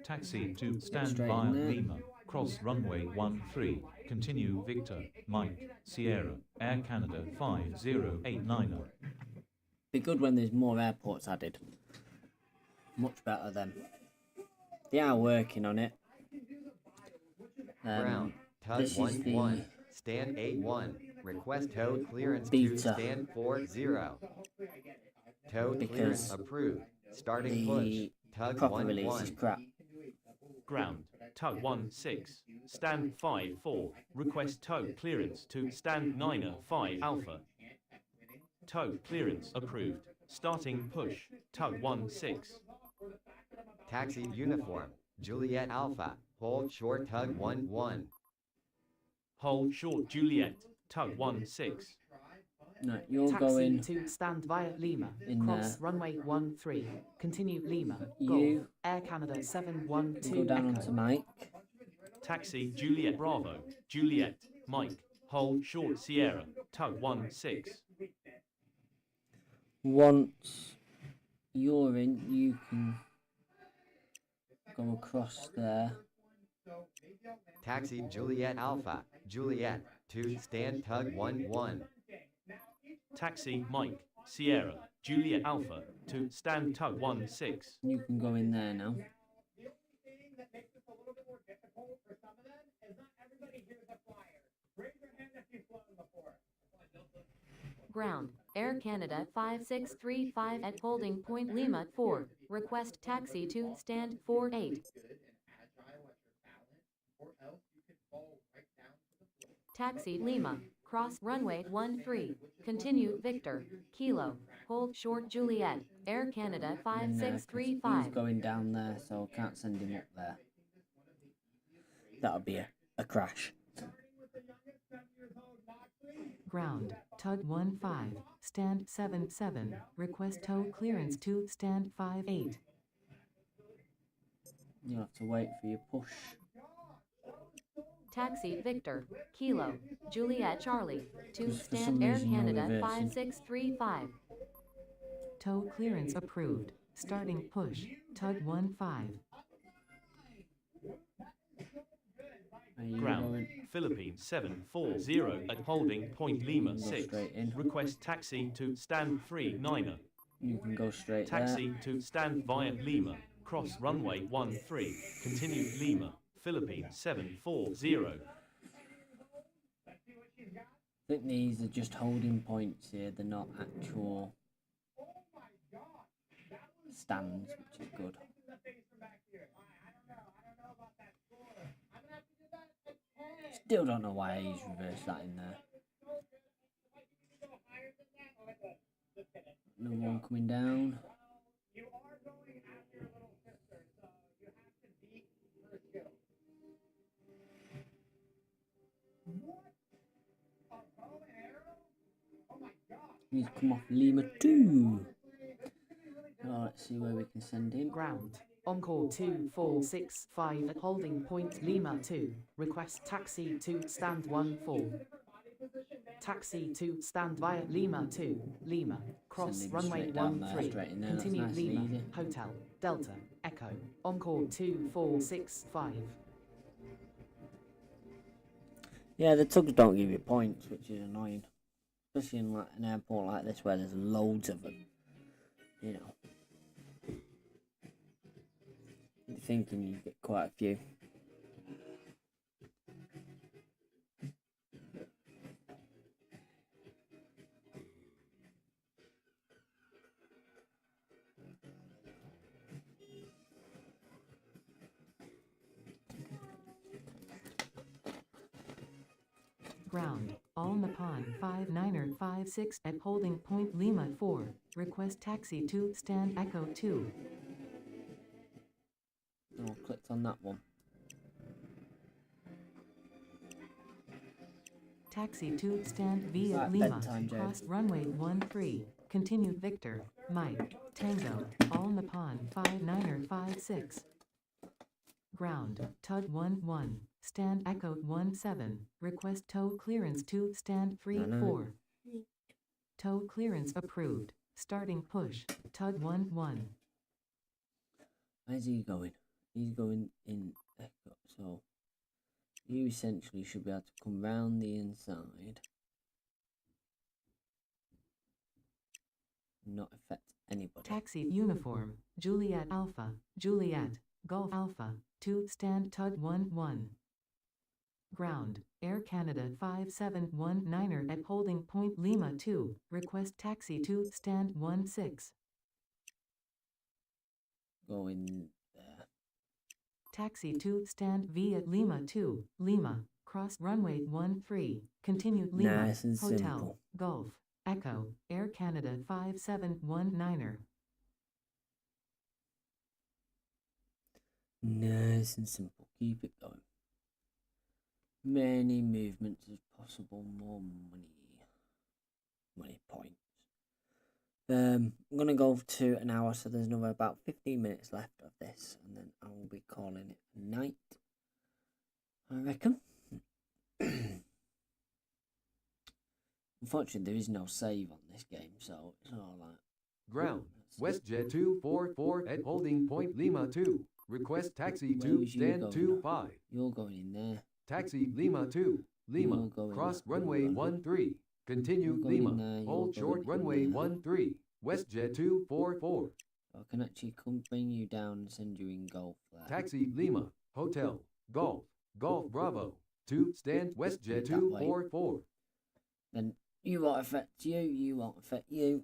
Taxi to stand straight via in there. Lima, cross runway 13. Continue Victor, Mike, Sierra, Air Canada 5089. Be good when there's more airports added. Much better then. They are working on it. Ground. Tug this is 1-1. the Stand 8-1. Request tow clearance to beta. stand 4-0. Tow clearance Because approved. Starting push. the Tug proper release is 1-1. crap. Ground. Tug 1-6. Stand 5-4. Request tow clearance to stand 9-5 Alpha. Tow clearance approved. Starting push. Tug 1-6. Taxi uniform. Juliet Alpha. Hold short tug 1-1. Hold short Juliet. Tug 1-6. No, you're Taxi going to stand via Lima. in Cross there. runway 13. Continue Lima. You Golf. Air Canada 712 go down Echo. onto Mike. Taxi Juliet Bravo. Juliet. Mike. Hold short Sierra. Tug 1-6. Once you're in, you can go across there. Taxi Juliet Alpha. Juliet. To stand tug 1-1. Taxi Mike. Sierra. Juliet Alpha. To stand tug 1-6. You can go in there now. Ground. Air Canada 5635 at holding point Lima 4. Request taxi to stand 48. Taxi Lima. Cross runway 13. Continue Victor. Kilo. Hold short Juliet. Air Canada In there, 'cause 5635. he's going down there, so I can't send him up there. That'll be a crash. Ground. Tug 15. Stand 77. Request tow clearance to stand 58. You'll have to wait for your push. Taxi Victor. Kilo. Juliet Charlie. To Just for stand some Air reason you're Canada reversing. 5635. Tow clearance approved. Starting push. Tug 15. Are you Ground. going? Philippines 740 at holding point Lima Go 6. straight in. Request taxi to stand 39. You can go straight Taxi to stand via Lima. Cross runway 13. Continue Lima. Philippines 740. I think these are just holding points here. They're not actual stands, which is good. Still don't know why he's reversed that in there. Another one coming down. He's come off Lima 2. Oh, let's see where we can send him. Ground. Encore 2465 at holding point Lima 2. Request taxi to stand 14. Taxi to stand via Lima 2. Lima. Cross Send him runway straight down there, 13. straight in there. That's Continue nice and Lima. easy. Hotel. Delta. Echo. Encore 2465. Yeah, the tugs don't give you points, which is annoying. Especially in like an airport like this where there's loads of them. You know. You're thinking you get quite a few. Ground. All Nippon 5956 at holding point Lima 4. Request taxi to stand Echo 2. Oh, clicked on that one. Taxi to stand via Right, Lima. bedtime, Jade. Cross runway 13. Continue Victor. Mike. Tango. All Nippon 5956. Ground. Tug 11. Stand Echo 17. Request tow clearance to stand 34. Tow clearance approved. Starting push. Tug 11. Where's he going? He's going in Echo, so you essentially should be able to come round the inside and not affect anybody. Taxi uniform. Juliet Alpha. Juliet. Golf Alpha. To stand Tug 11. Ground, Air Canada 5719er at holding point Lima 2. Request taxi to stand 16. Going there. Taxi to stand V at Lima 2. Lima. Cross runway 13. Continued Lima. Nice and Hotel. simple. Golf. Echo. Air Canada 5719er. Nice and simple. Keep it going. Many movements as possible. More money. Money points. I'm gonna go to an hour, so there's another about 15 minutes left of this, and then I will be calling it a night, I reckon. Unfortunately, there is no save on this game, so it's all like... Ground, WestJet 244 at holding point Lima 2. Request taxi Where to was you stand going? 25. You're going in there. Taxi Lima 2. Lima, You're going cross there. runway You're going. 13. Continue You're going in Lima, there, hold you're short going in runway there. 13. WestJet 244. I can actually come bring you down and send you in golf there. Taxi Lima, Hotel, Golf, Golf Bravo. To stand WestJet That way. 244. Then you won't affect you, you won't affect you.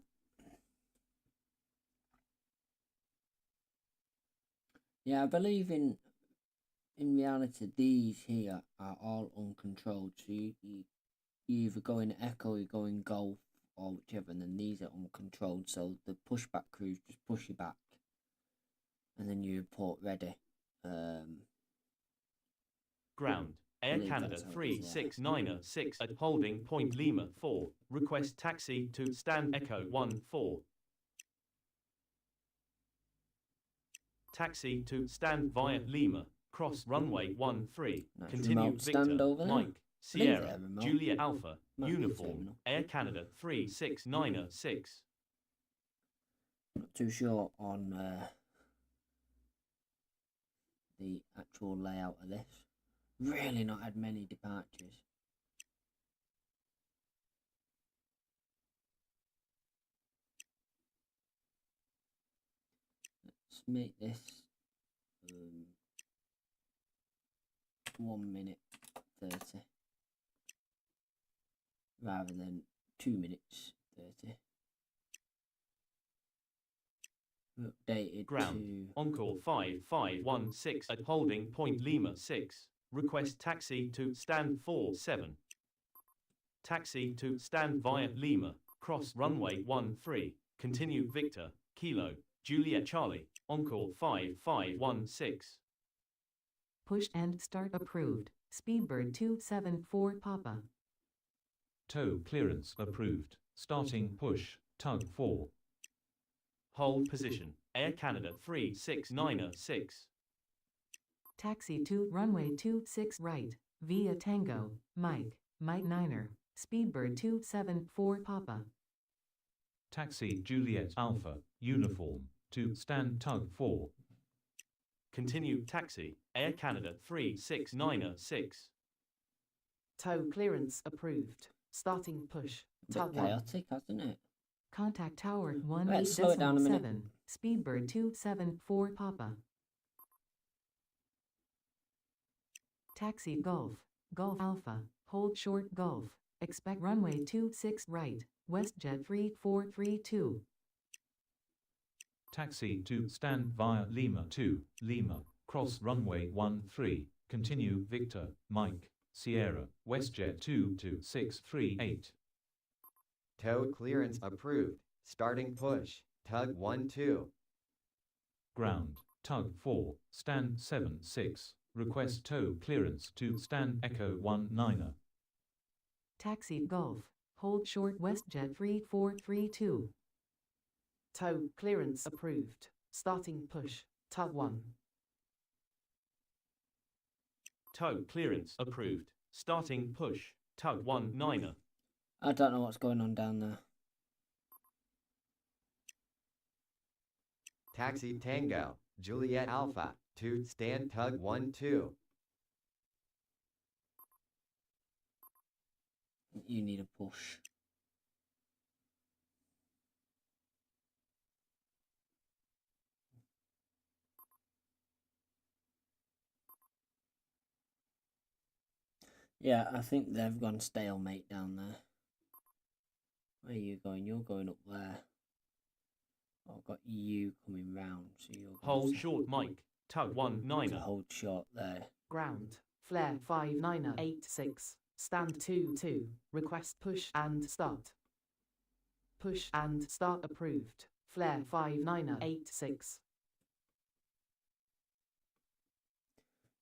Yeah, I believe in reality these here are all uncontrolled. So you either go in echo, you go in golf, or whichever, and then these are uncontrolled. So the pushback crews just push you back, and then you report ready. Ground, Air believe Canada that's how it is, yeah. 3906 at holding point Lima 4. Request taxi to stand Echo 14. Taxi to stand via Lima, cross runway 13. Nice Continue remote stand Victor, over there. Mike, Leave Sierra, there, remote. Juliet Alpha, Might be Uniform, terminal. Air Canada 3696. Not too sure on the actual layout of this. Really not had many departures. Let's make this 1 minute 30 rather than 2 minutes 30. Updated Ground, to on-call 5516 at holding point Lima 6. Request taxi to stand 47. Taxi to stand via Lima, cross runway 13. Continue Victor, Kilo, Juliet Charlie, on-call 5516. Push and start approved. Speedbird 274 Papa. Tow clearance approved. Starting push. Tug 4. Hold position, Air Canada 3696. Taxi to runway 26 right. Via Tango. Mike. Mike Niner. Speedbird 274 Papa. Taxi Juliet Alpha. Uniform. To stand tug 4. Continue taxi, Air Canada 3696. Tow clearance approved. Starting push. a Tug bit 1. chaotic, hasn't it? Contact Tower Right, slow it down a minute. 18.7. Speedbird 274 Papa. Taxi Golf. Golf Alpha. Hold short Golf. Expect runway 26 right. WestJet 3432. Taxi to stand via Lima 2. Lima. Cross runway 13. Continue Victor, Mike, Sierra, WestJet 22638. Tow clearance approved. Starting push. Tug 12. Ground. Tug 4. Stand 76. Request tow clearance to stand Echo 19er. Taxi Golf. Hold short WestJet 3432. Tow clearance approved. Starting push. Tug 1. Tow clearance approved. Starting push, Tug 19er. I don't know what's going on down there. Taxi Tango, Juliet Alpha, to stand Tug 12. You need a push. Yeah, I think they've gone stalemate down there. Where are you going? You're going up there. I've got you coming round, so you're going Hold short Mike. Tug 19er. to hold short there. Ground. Flare 5986. Stand 2-2. Request push and start. Push and start approved. Flare 5986.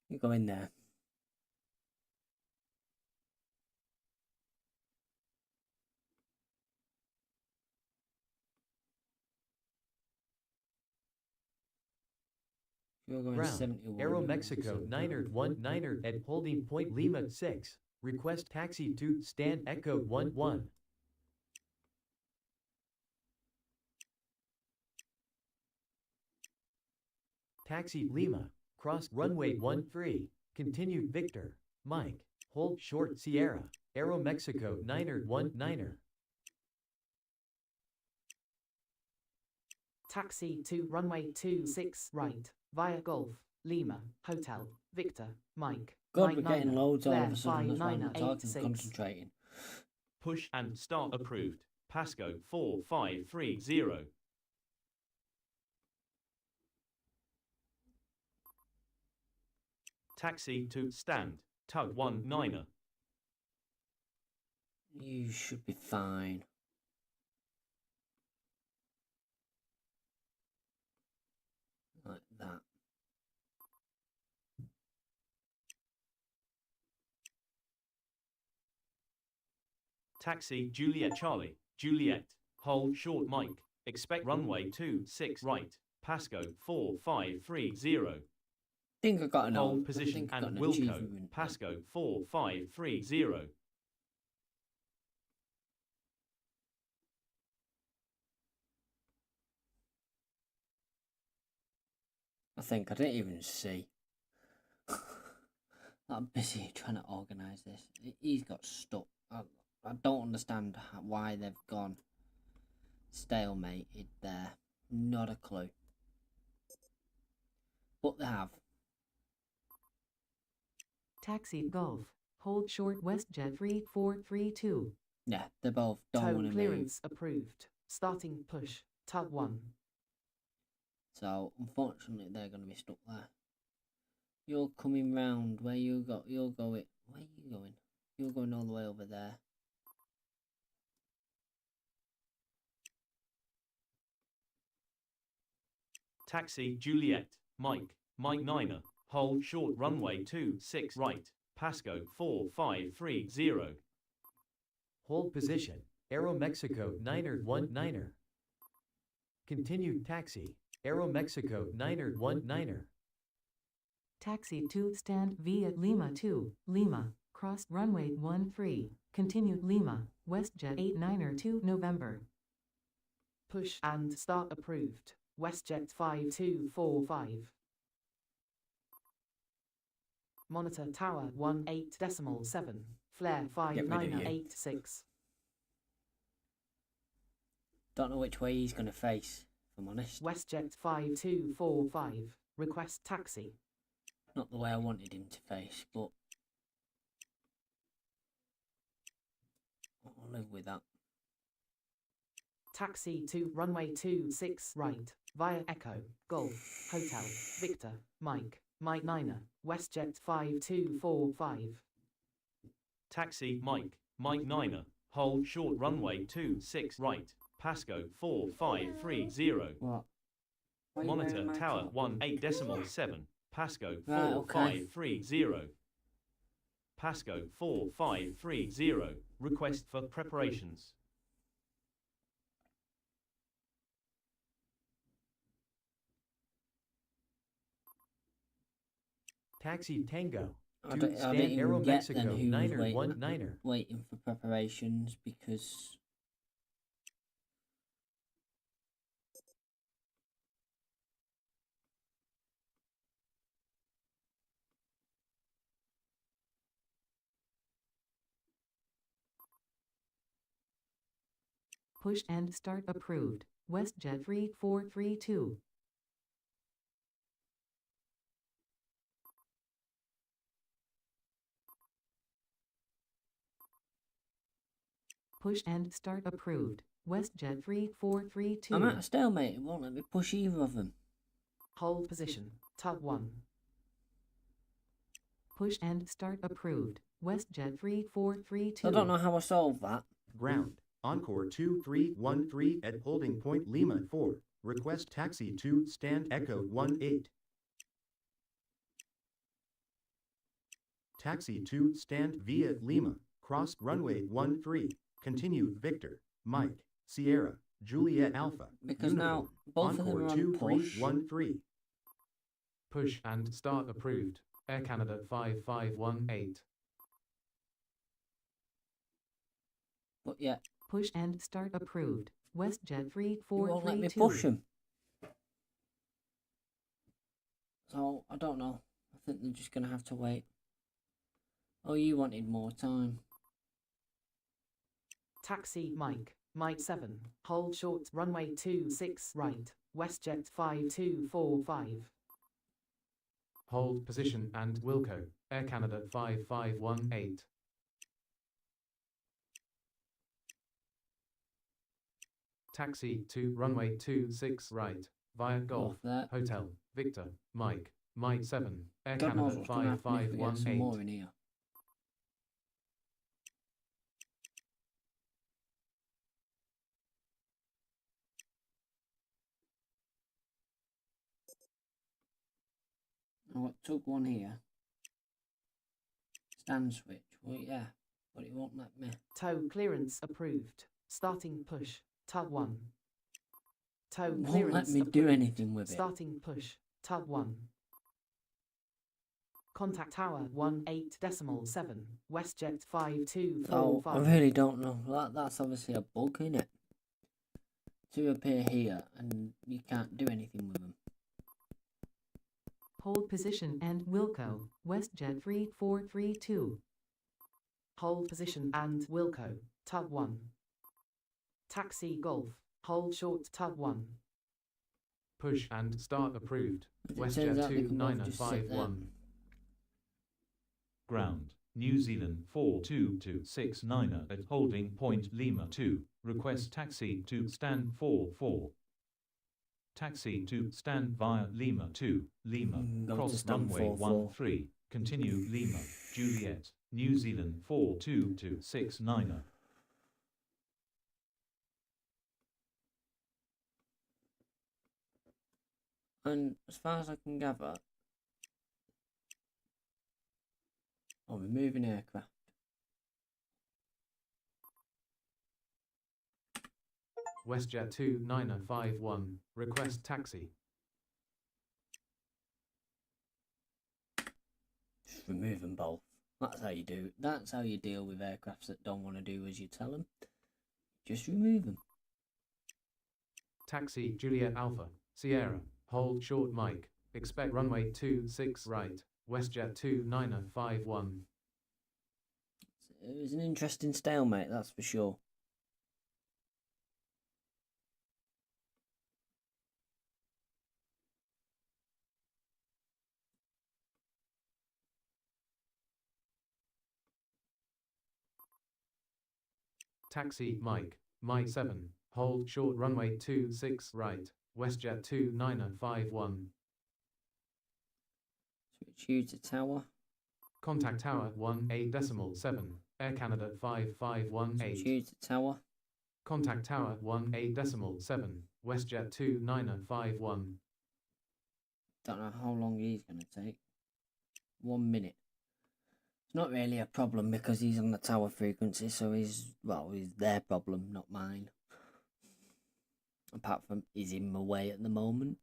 You go in there. You're going Ground. 71. Aero Mexico 9er at holding point Lima 6. Request taxi to stand Echo 11. Taxi Lima. Cross runway 13. Continue Victor. Mike. Hold short Sierra. Aero Mexico 9er. Taxi to runway 26 right, via Golf, Lima, Hotel, Victor, Mike. God, Mike we're getting 9er, loads all of Flare a sudden. That's why I'm not talking, 5986. concentrating. Push and start approved. Pasco 4530. Taxi to stand. Tug 19er. You should be fine. Like that. Taxi Juliet Charlie. Juliet. Hold short Mike. Expect runway 26 right. Pasco 4530. Think I got an Hold I position think I got and an Wilco. achievement. Pasco 4530. I think I didn't even see. I'm busy trying to organise this. He's got stuck. I don't understand why they've gone stalemated there. Not a clue. But they have. Taxi Golf. Hold short WestJet 3432. Yeah, they both don't Tow want to move. clearance approved. Starting push. Tug 1. So unfortunately they're going to be stuck there. You're coming round. Where you go? You're going. Where are you going? You're going all the way over there. Taxi Juliet. Mike. Mike 9er. Hold short runway 26 right. Pasco 4530. Hold position. Aero Mexico 9er. Continue taxi. Aero Mexico 9er. Taxi to stand via Lima 2, Lima, cross runway 13, continued Lima, WestJet 892 November. Push and start approved. WestJet 5245. Monitor Tower 18.7. Flare Get rid of you. 5986. Don't know which way he's going to face, if I'm honest. WestJet 5245. Request taxi. Not the way I wanted him to face, but I'll live with that. Taxi to runway 26 right, via Echo, Golf, Hotel, Victor, Mike, Mike 9er, WestJet 5245. Taxi Mike. Mike 9er. Hold short runway 26 right. Pasco 4530. What? Monitor Tower 18.7. Pasco Right, okay. 4530. Pasco 4530. Request for preparations. Taxi Tango. I To don't stand even Aero get Mexico then who was 9er. waiting for preparations because Push and start approved, WestJet 3432. Push and start approved. WestJet 3432. I'm at a stalemate. It won't let me push either of them. Hold position. Tug 1. Push and start approved. WestJet 3432. I don't know how I solve that. Ground. Encore 2313 at holding point Lima 4. Request taxi to stand Echo 18. Taxi to stand via Lima. Cross runway 13. Continue Victor, Mike, Sierra, Juliet Alpha. Because Uniform. now both of them Encore are on push. 2313. Push and start approved. Air Canada 5518. But yeah, Push and start approved. WestJet you won't let me 3432. push them. So, I don't know. I think they're just going to have to wait. Oh, you wanted more time. Taxi Mike. Mike 7. Hold short runway 26 right. WestJet 5245. Hold position and Wilco. Air Canada 5518. Taxi to runway 26 right. Via Golf. That. Hotel. Victor. Mike. Mike 7. Air God knows Canada what's going to happen if we get some more 5518. in here. I've got tug 1 here. Stand switch. Well, yeah, but it won't let me. Tow clearance approved. Starting push. Tug 1. Tow It won't clearance let me approved. do anything with it. Starting push. Tug 1. Contact tower 18.7. WestJet Oh, I 5245. really don't know. That's obviously a bug, innit? To appear here and you can't do anything with them. Hold position and Wilco. WestJet 3432. Hold position and Wilco. Tug 1. Taxi Golf. Hold short Tug 1. Push and start approved. It turns WestJet out they can both just sit there. 2951. Ground. New Zealand 42269 at holding point Lima 2. Request taxi to stand 44. Taxi to stand via Lima 2. Lima. Go to Cross stand runway 44. 13. Continue Lima. Juliet. New Zealand 42269. And as far as I can gather, we're moving aircraft. WestJet 2951. Request taxi. Just remove them both. That's how you do it. That's how you deal with aircrafts that don't want to do as you tell them. Just remove them. Taxi Juliet Alpha. Sierra. Hold short Mike. Expect runway 26 right. WestJet 2951. It was an interesting stalemate, that's for sure. Taxi Mike. Mike 7. Hold short runway 26 right. WestJet 2951. Switch you to tower. Contact tower 18.7. Air Canada Switch 5518. you to tower. Contact tower 18.7. WestJet 2951. Don't know how long he's going to take. 1 minute. It's not really a problem because he's on the tower frequency, so he's their problem, not mine. Apart from he's in my way at the moment.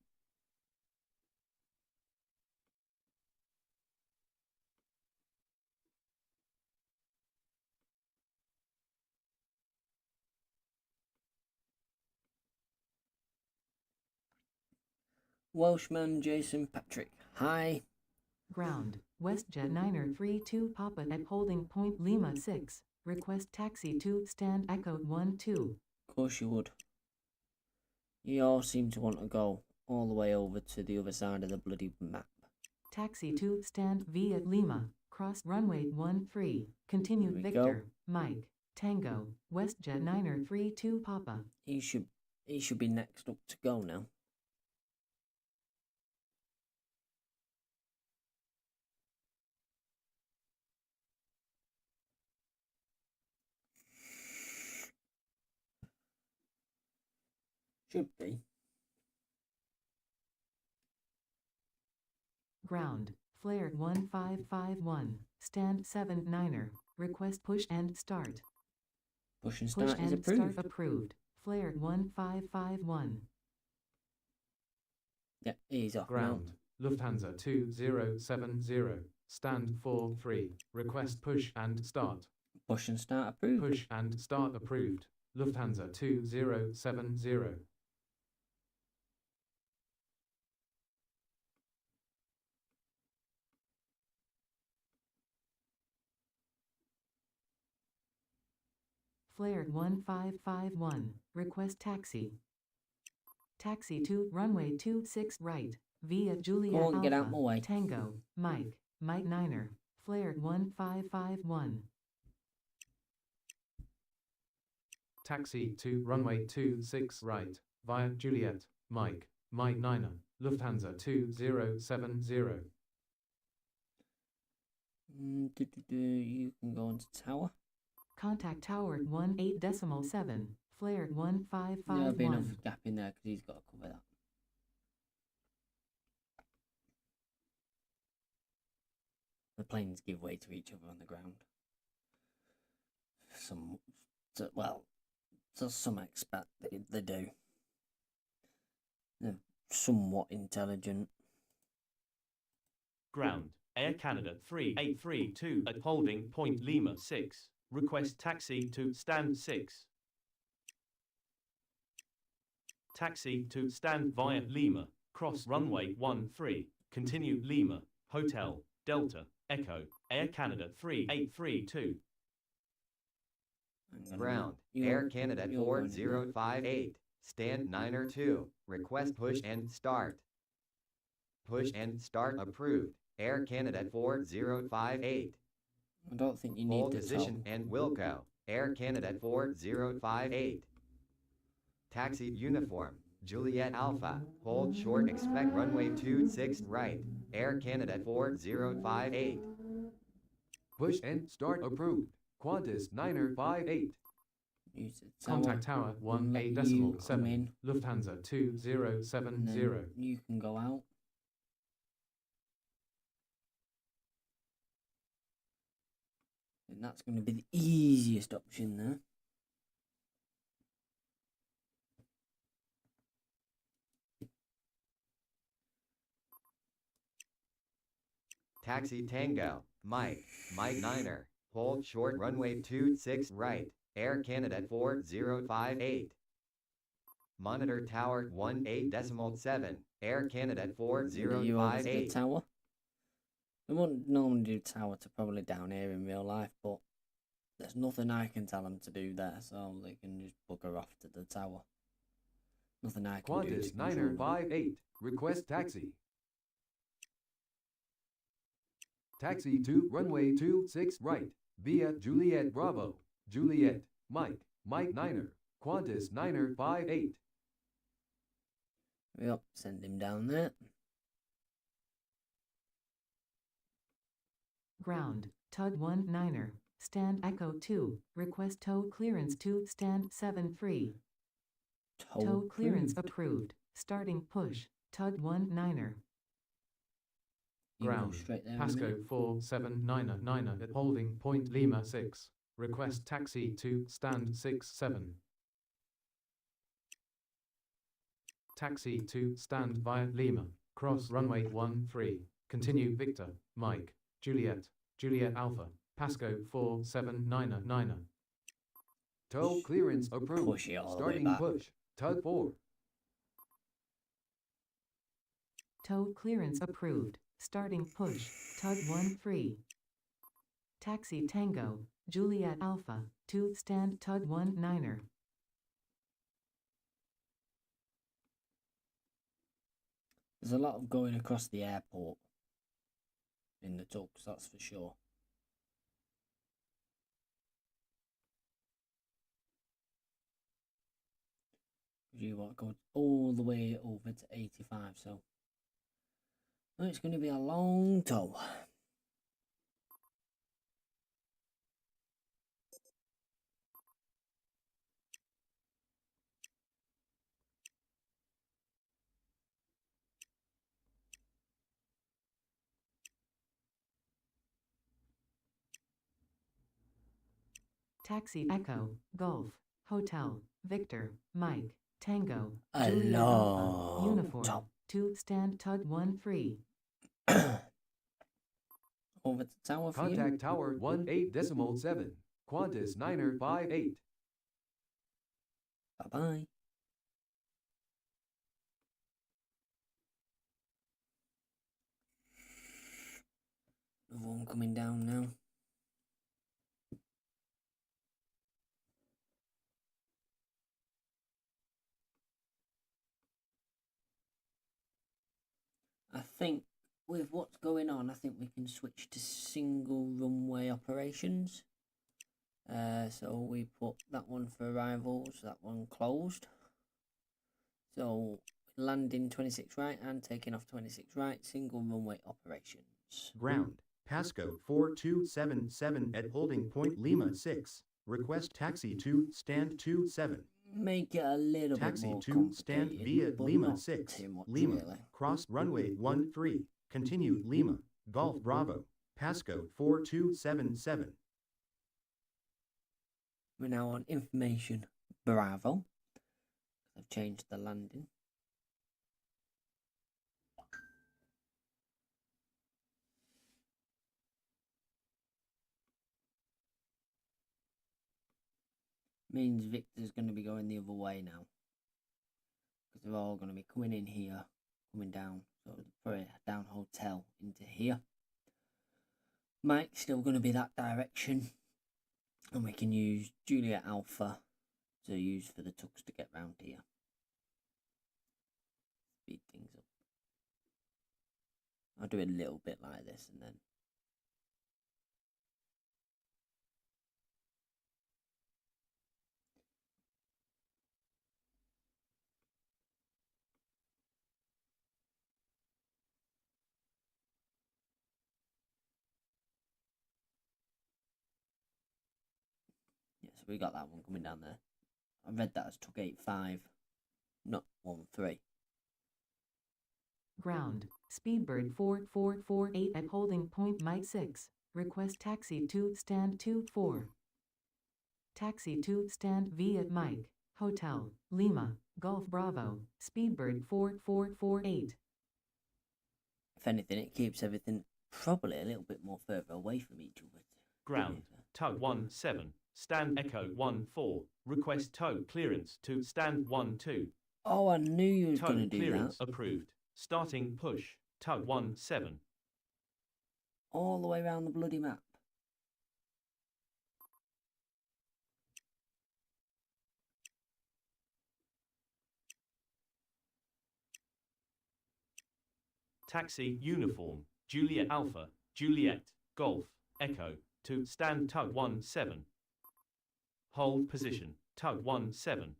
Welshman Jason Patrick. Hi. Ground. WestJet 932 Papa at holding point Lima 6. Request taxi to stand Echo 12. Of course you would. You all seem to want to go all the way over to the other side of the bloody map. Taxi to stand via Lima. Cross runway 13. Continue There we Victor. go. Mike. Tango, WestJet 932 Papa. He should be next up to go now. Should be. Ground, Flare 1551, Stand 7-9er, request push and start. Push and start Push is and approved. start approved. Flare 1551. Yeah, he's off Ground, Lufthansa 2070, stand 43, request push and start. Push and start approved. Push and start approved. Lufthansa 2070. Flare 1551, request taxi. Taxi to runway 26 right, via Juliet Go on, Alpha, get out my way. Tango, Mike 9er, Flare 1551. Taxi to runway 26 right, via Juliet, Mike 9er, Lufthansa 2070. You can go into tower. Contact tower 18.7, Flare There'll be enough 1551. gap in there because he's got to cover that. The planes give way to each other on the ground. To some extent they do. They're somewhat intelligent. Ground, Air Canada 3832 at holding point Lima 6. Request taxi to stand 6. Taxi to stand via Lima, cross runway 13, continue Lima, Hotel, Delta, Echo, Air Canada 3832. Ground, Air Canada 4058, stand 9er2, request push and start. Push and start approved, Air Canada 4058. I don't think you need Hold the position tower. and Wilco, Air Canada 4058. Taxi uniform, Juliet Alpha, hold short, expect runway 26 right, Air Canada 4058. Push and start approved. Qantas 9er58. Use the Contact tower and let you come 18.7, in. Lufthansa And 2070. then you can go out. And that's going to be the easiest option there. Taxi Tango, Mike 9er, hold short runway 26 right, Air Canada 4058. Monitor tower 18.7, Air Canada You over to the 4058. tower. They wouldn't normally do tower to probably down here in real life, but there's nothing I can tell them to do there, so they can just bugger off to the tower. Nothing I can do to Qantas control them. 9er58. Request taxi. Taxi to runway 26 right, via Juliet Bravo, Juliet, Mike 9er, Qantas 9er58. Yep, send him down there. Ground, Tug 19er, Stand Echo 2, request tow clearance to Stand 7 free. Tow clearance approved. Starting push, Tug 19er. Ground, Pasco 4799 at holding point Lima 6. Request taxi to stand 67. Taxi to stand via Lima, cross runway 13. Continue Victor, Mike, Juliet, Juliet Alpha, Pasco 4799. Tow clearance approved. Push it all the way Starting back. push. Tug 4. Tow clearance approved. Starting push, Tug 1 free. Taxi Tango, Juliet Alpha, to stand Tug 19er. There's a lot of going across the airport in the tugs, that's for sure. You want to go all the way over to 85, so it's going to be a long tow. Taxi Echo, Golf, Hotel, Victor, Mike, Tango, A Juliet Alpha, long Uniform, tow. 2 stand tug 1 free. Over to tower for you. Contact Tower 18.7. Qantas 9er58. Bye-bye. Another one coming down now. I think with what's going on, I think we can switch to single runway operations. So we put that one for arrivals, that one closed. So landing 26 right and taking off 26 right, single runway operations. Ground, Pasco 4277 at holding point Lima 6. Request taxi to stand 27. Make it a little Taxi bit more to stand complicated, via but Lima not 6. too much, Lima, really. cross runway 13. Continue Lima, Golf Bravo, Pasco 4277. We're now on information Bravo. I've changed the landing. Means Victor's going to be going the other way now. Because they're all going to be coming in here, coming down. So probably down hotel into here. Mike's still going to be that direction. And we can use Juliet Alpha to use for the tugs to get round here. Speed things up. I'll do a little bit like this and then. Yeah, so we got that one coming down there. I read that as tug 85, not 13. Ground, Speedbird 4448 at holding point Mike 6. Request taxi to stand 24. Taxi to stand V at Mike, Hotel, Lima, Golf Bravo, Speedbird 4448. If anything, it keeps everything probably a little bit more further away from each other. Ground, tug 17, stand echo 14, request tow clearance to stand 12. Oh, I knew you was going to do clearance that. approved. Starting push, tug 17. All the way around the bloody map. Taxi uniform, Juliet Alpha, Juliet, Golf, Echo, to stand tug 17. Hold position, tug 17.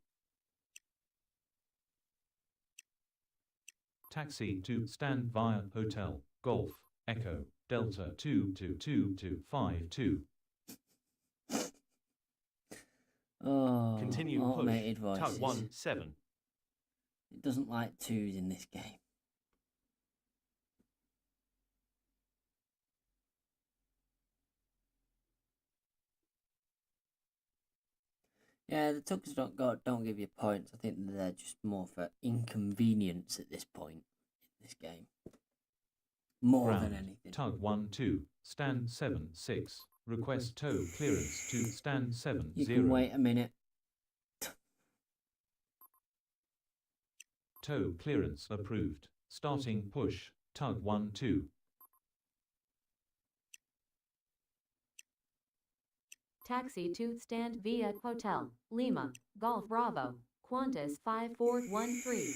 Taxi to stand via Hotel, Golf, Echo, Delta 22252. Oh, Continue automated push, voices. tug 17. It doesn't like twos in this game. Yeah, the tugs don't give you points. I think they're just more for inconvenience at this point in this game. More Ground, than anything. Tug 12, stand 76. Request tow clearance to stand 70. You can wait a minute. Tow clearance approved. Starting push, tug 12. Taxi to stand via Hotel, Lima, Golf Bravo, Qantas 5413.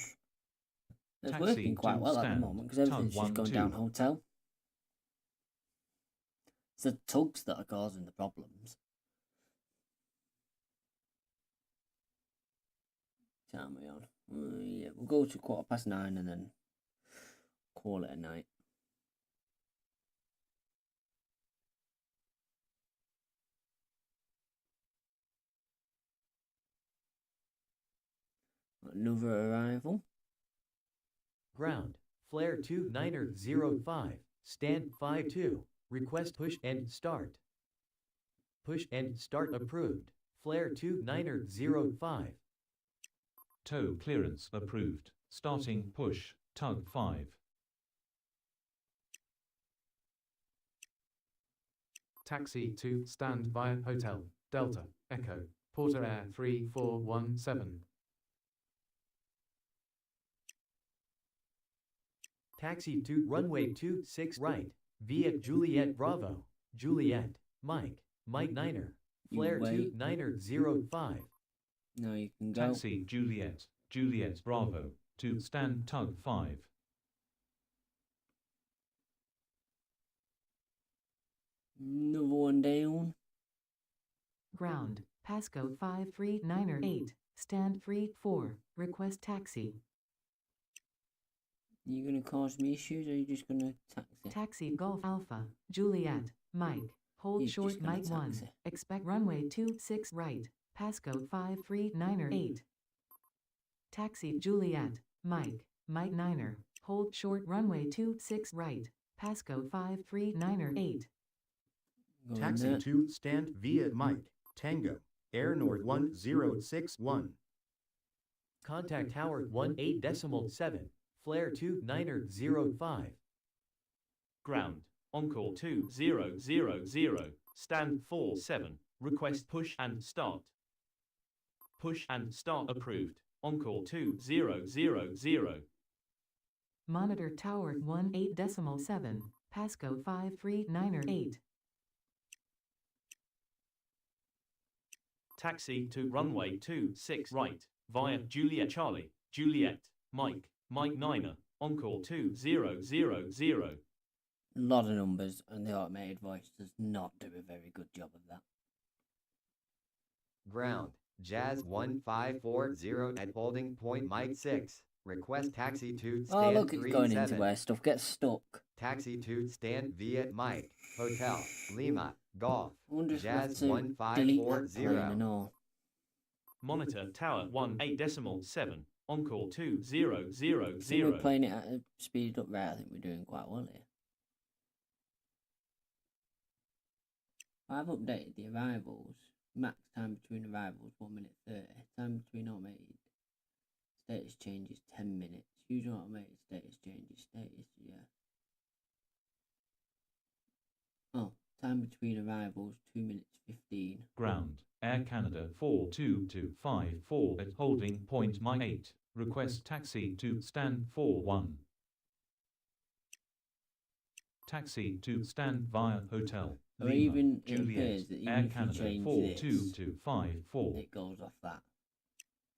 It's Taxi working quite to well at the stand, moment because everything's tug just going 12. down hotel. It's the tugs that are causing the problems. Tell me on. We'll go to 9:15 and then call it a night. Another arrival. Ground. Flare 2905. Stand 52. Request push and start. Push and start approved. Flare 2905. Tow clearance approved. Starting push. Tug 5. Taxi to stand via Hotel Delta Echo Porter Air 3417. Taxi to runway 26 right, via Juliet Bravo, Juliet, Mike, Mike Niner, Flare 2905. Now you can go. Taxi Juliet, Juliet Bravo, to stand Tug 5. Another one down. Ground, Pasco 53908, stand 34, request taxi. You gonna cause me issues or are you just gonna taxi? Taxi Golf Alpha, Juliet, Mike, hold You're short just gonna Mike 1, taxi. expect runway 26 right, Pasco 53908. Taxi Juliet, Mike, Mike Niner, hold short runway 26 right, Pasco 53908. Taxi to stand via Mike, Tango, Air North 1061. Contact Tower 18.7, Flare 2905. Ground, on-call 2000, stand 47, request push and start. Push and start approved, on-call 2000. Monitor Tower 18.7, Pasco 53908. Taxi to runway 26 right, via Juliet Charlie, Juliet, Mike, Mike Niner, on-call 2000. A lot of numbers, and the automated voice does not do a very good job of that. Ground, Jazz 1540 at holding point Mike 6. Request taxi to stand Oh, look, it's going 37. into where stuff gets stuck. Taxi to stand via Mike, Hotel, Lima, Golf, I wonder if I have Jazz to delete that plane 1540. and all. Monitor Tower 18.7, on-call 2000. I think we're playing it at a speed up rate. I think we're doing quite well here. I've updated the arrivals. Max time between arrivals 1 minute 30. Time between automated status changes 10 minutes. Use automated status changes. Status, yeah. Oh, time between arrivals 2 minutes 15. Ground, Air Canada 42254 at holding point Mike 8. Request taxi to stand 41. Taxi to stand via Hotel. Or Lima, even it Juliet, appears that even Air if you Canada change 42254. it goes off that.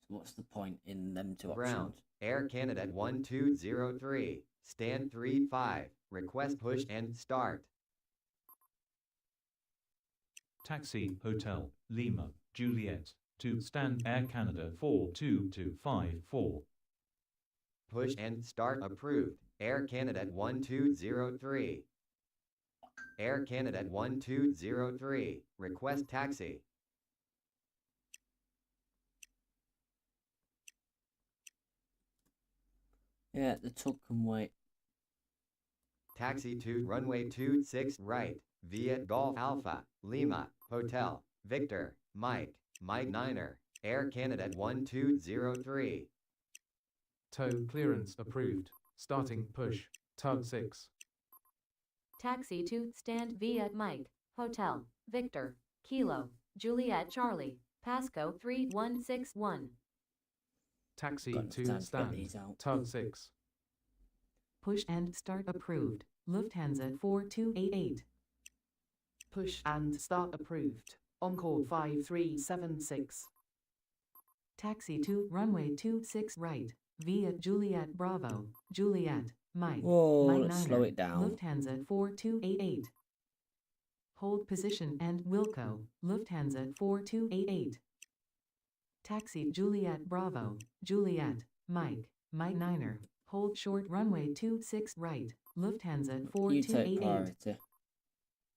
So what's the point in them two Ground, options? Air Canada 1203, stand 35. Request push and start. Taxi Hotel, Lima, Juliet, to stand Air Canada 42254. Push and start approved. Air Canada 1203. Air Canada 1203. Request taxi. Yeah, the tug can wait. Taxi to runway 26 right, via Golf Alpha, Lima, Hotel, Victor, Mike, Mike Niner, Air Canada 1203. Tow clearance approved. Starting push. Tug 6. Taxi to stand via Mike, Hotel, Victor, Kilo, Juliet Charlie, Pasco 3161. Taxi Got to enough time to get stand. these out. Tug 6. Push and start approved, Lufthansa 4288. Push and start approved. On-call 5376. Taxi to runway 26 right, via Juliet Bravo, Juliet, Mike, Whoa, Mike let's 9, slow it down. Lufthansa 4288. Hold position and Wilco, Lufthansa 4288. Taxi Juliet Bravo, Juliet, Mike, Mike Niner, hold short runway 26 right, Lufthansa You take 4288. priority.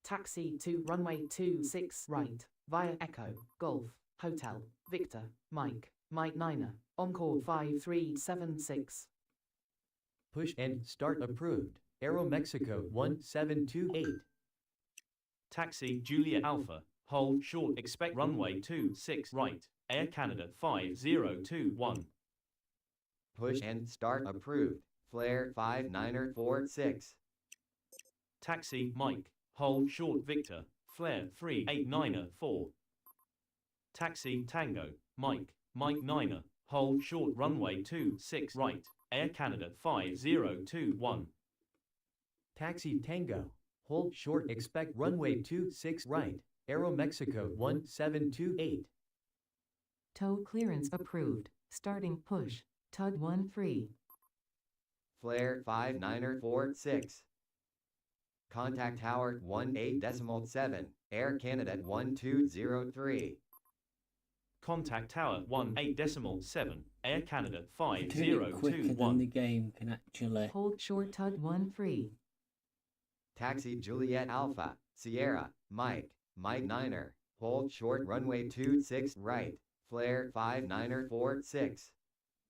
Taxi to runway 26 right, via Echo, Golf, Hotel, Victor, Mike, Mike Niner, Encore 5376. Push and start approved. Aeromexico 1728. Taxi Juliet Alpha, hold short, expect runway 26 right, Air Canada 5021. Push and start approved. Flare 5946. Taxi Mike, hold short Victor, Flare 38994. Taxi Tango, Mike, Mike Niner, hold short runway 26 right, Air Canada 5021. Taxi Tango, hold short, expect runway 26 right, Aeromexico 1728. Tow clearance approved. Starting push. Tug 13. Flare 5946. Contact Tower 18.7, Air Canada 1203. Contact Tower 18.7, Air Canada Doing it quicker than the 5021. game can actually. Hold short tug 13. Taxi Juliet Alpha, Sierra, Mike, Mike Niner, hold short runway 26 right, Flare 5946.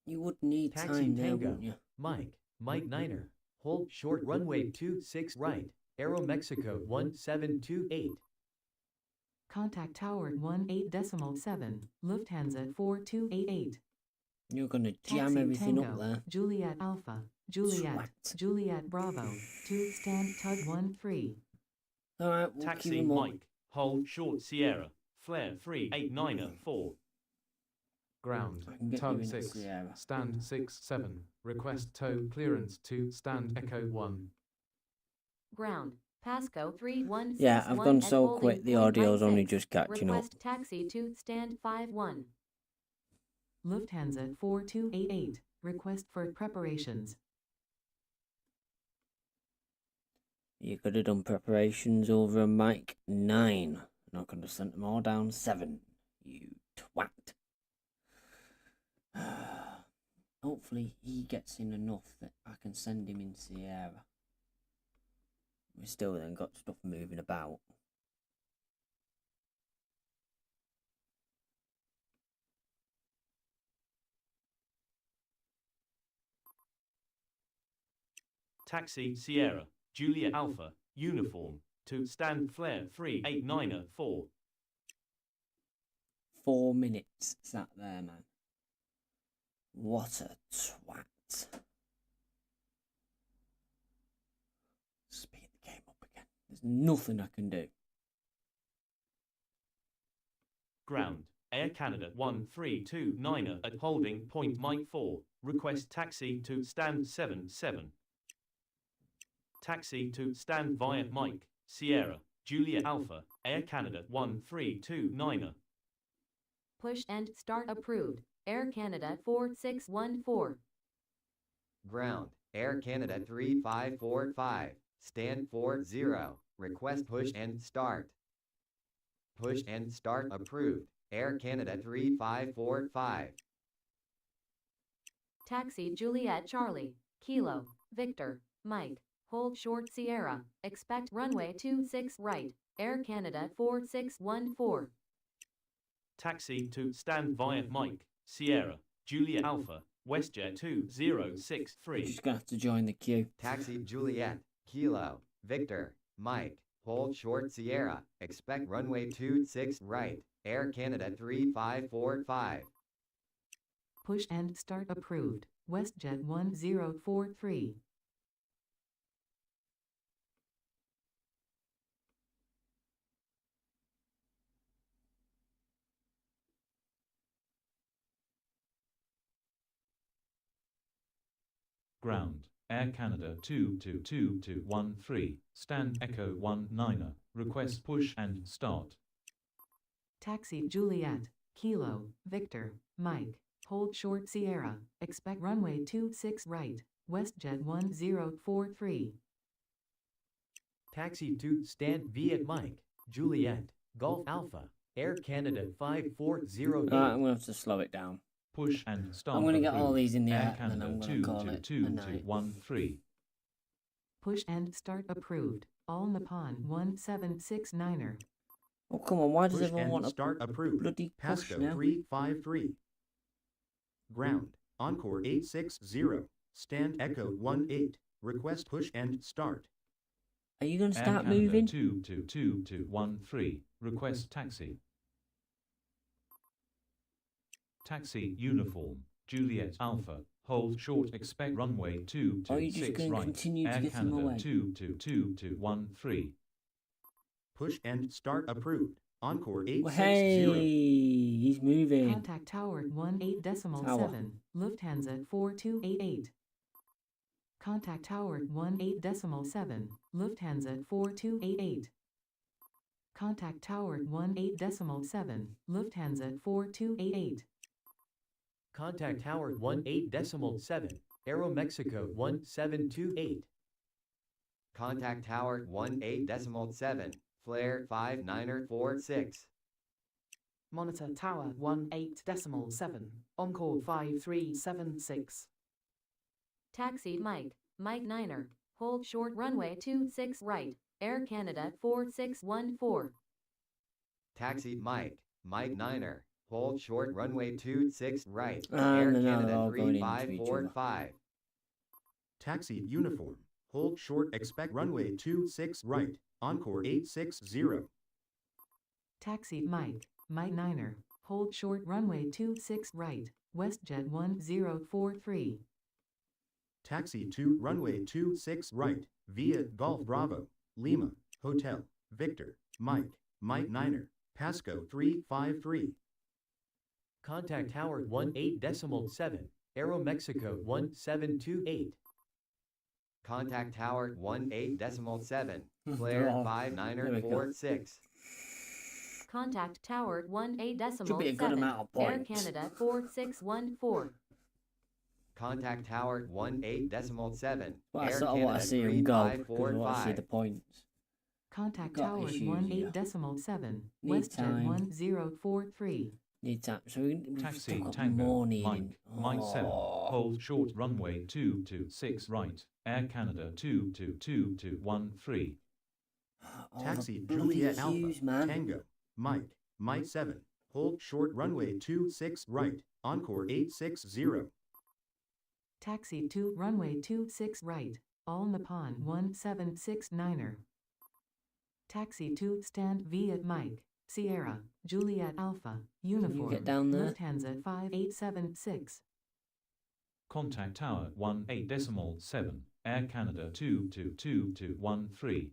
You would need Taxi time there, Tango, wouldn't you? Mike, Mike Niner, hold short runway 26 right, Aeromexico 1728. Contact Tower 18.7, Lufthansa 4288. You're gonna jam Taxi everything Tango, up there. Juliet Alpha, Juliet, Swat. Juliet Bravo, 2 stand tug 13. Alright, we'll Taxi queue 'em up. Mike, hold short Sierra, Flare 38994. Ground, I can get you tug in 6, Sierra. stand 67, request tow clearance to stand Echo 1. Ground, Pasco 3161 Yeah, I've gone at so holding quick, the point audio's only 96. just catching up. Request taxi to stand 51. Lufthansa 4288. Request for preparations. You could have done preparations over a mic 9. And I could have sent them all down 7. You twat. Hopefully he gets in enough that I can send him in Sierra. We still then got stuff moving about. Taxi Sierra, Juliet Alpha, uniform, to stand Flare 38994. 4 minutes sat there, man. What a twat. Speed the game up again. There's nothing I can do. Ground, Air Canada 1329 at holding point Mike 4. Request taxi to stand 77. Taxi to stand via Mike, Sierra, Juliet Alpha, Air Canada 1329. Push and start approved. Air Canada 4614. Ground, Air Canada 3545, stand 40, request push and start. Push and start approved, Air Canada 3545. Taxi Juliet Charlie, Kilo, Victor, Mike, hold short Sierra, expect runway 26 right, Air Canada 4614. Taxi to stand via Mike, Sierra, Juliet Alpha, WestJet 2063. Just gonna have to join the queue. Taxi Juliet, Kilo, Victor, Mike, hold short Sierra, expect runway 26 right, Air Canada 3545. Push and start approved. WestJet 1043. Ground, Air Canada 222213, stand Echo 19er, request push and start. Taxi Juliet, Kilo, Victor, Mike, hold short Sierra, expect runway 26 right, WestJet 1043. Taxi to stand Viet Mike, Juliet, Golf Alpha, Air Canada 5408. I'm gonna have to slow it down. Push and start. I'm gonna get all approved. these in the Air air, and then Canada I'm gonna call it a night. 22213. Push and start approved. All Nippon 1769er. Oh, come on, why does Push everyone and want a start approved. bloody push Pasco now? 353. Ground. Encore 860. Stand Echo 18. Request push and start. Are you gonna Air start Canada moving? 22213. Request taxi. Taxi uniform. Juliet Alpha. Hold short. Expect runway Or are you just 226 gonna right. continue to Air get them Canada away? 22213. Push and start approved. Encore 860. Well, hey, he's moving. Contact Tower 18.7. Lufthansa 4288. Contact Tower 18.7. Lufthansa 4288. Contact Tower 18.7. Lufthansa 4288. Contact Tower 18.7. Aeromexico 1728. Contact Tower 18.7. Flare 5946. Monitor Tower 18.7. Encore 5376. Taxi Mike, Mike 9er. Hold short runway 26 right. Air Canada 4614. Taxi Mike, Mike 9er. Hold short runway 26 right. Ah, Air no, Canada they're all going into each other. 3545. Taxi uniform. Hold short. Expect runway 26 right. Encore 860. Taxi Mike, Mike 9er. Hold short runway 26 right. WestJet 1043. Taxi 2 runway 26 right. Via Golf Bravo. Lima. Hotel. Victor. Mike. Mike 9er. Pasco 353. Contact Tower 18.7. Aeromexico 1728. Contact Tower 18.7. Oh, Flare there we 5946. Contact Tower Should be a good 18.7. amount of Air points. Canada 4614. Contact Tower 18.7. Well, I Air sort of want Canada to see him go because I want to see 3545. the points. Contact Got Tower issues 18.7. Need WestJet time. 1043. Need time. So we've Taxi still got Tango, more Mike, needing. Mike 7, Oh. hold short runway 226 right, Air Canada 22213. All Taxi the bloody Juliet queues, Alpha. man. Tango. Mike. Mike 7. Hold short runway 26 right. Encore 860. Taxi 2 runway 26 right. All Nippon 1769er. Taxi 2 stand Viet Mike. Sierra, Juliet Alpha, Uniform, get down there? Lufthansa 5876. Contact Tower 18.7, Air Canada 22213.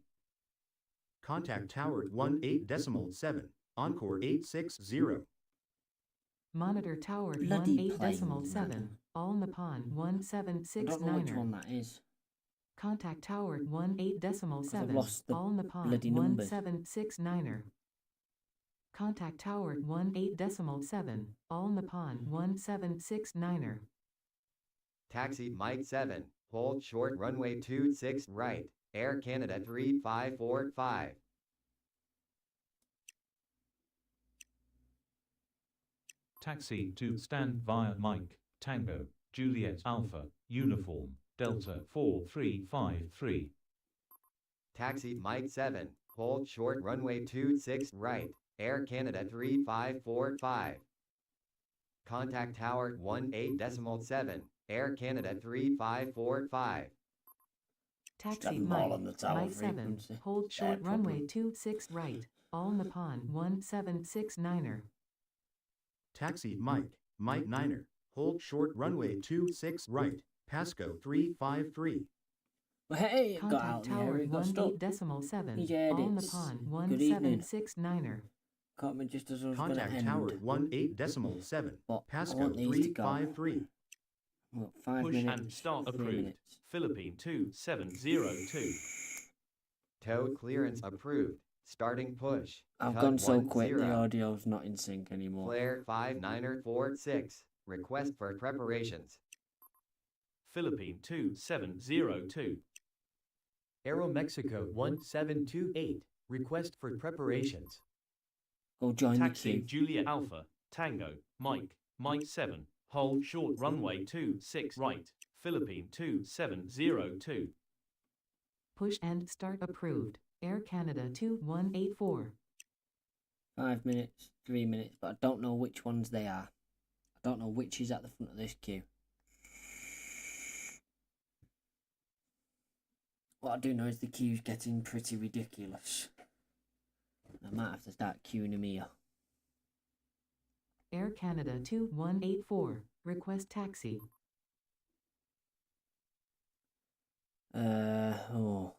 Contact Tower 18.7. Encore 860. Monitor Tower Bloody 18.7, planes, All Nippon I don't know which 1769er. one that is. Contact Tower I've 18.7, lost the All Nippon bloody numbers. 1769er. Contact Tower 18.7, All Nippon 1769er. Taxi Mike 7. Hold short runway 26 right. Air Canada 3545. Taxi to stand via Mike, Tango, Juliet Alpha, Uniform, Delta 4353. Taxi Mike 7. Hold short runway 26 right. Air Canada 3545. Contact Tower 18.7. Air Canada 3545. Taxi them all Mike, on the tower Mike 7, frequency. hold short Yeah, runway proper. 26 right, All Nippon 1769er. Taxi Mike. Mike 9er. Hold short runway 26 right. Pasco 353. Well, hey, it got out Contact in the air, Tower it got stuck. 18.7, He's All edits. Nippon Good evening. 1769er. Caught me just as I was going to Contact end. Tower 18.7. But I Pasco want these to go. 353. Well, 5 Push minutes. and start 3 approved. minutes. Philippine 2702. Tow clearance approved. Starting push. I've Cut gone so 10. quick, the audio's not in sync anymore. Flare 5946. Request for preparations. Philippine 2702. Aeromexico 1728. Request for preparations. Go join Taxi the queue. Juliet Alpha, Tango, Mike, Mike 7. hold short runway 26 right, Philippine 2702. Push and start approved. Air Canada 2184. 5 minutes, 3 minutes, but I don't know which ones they are. I don't know which is at the front of this queue. What I do know is the queue's getting pretty ridiculous. I might have to start queuing them here. Air Canada 2184. Request taxi. Oh.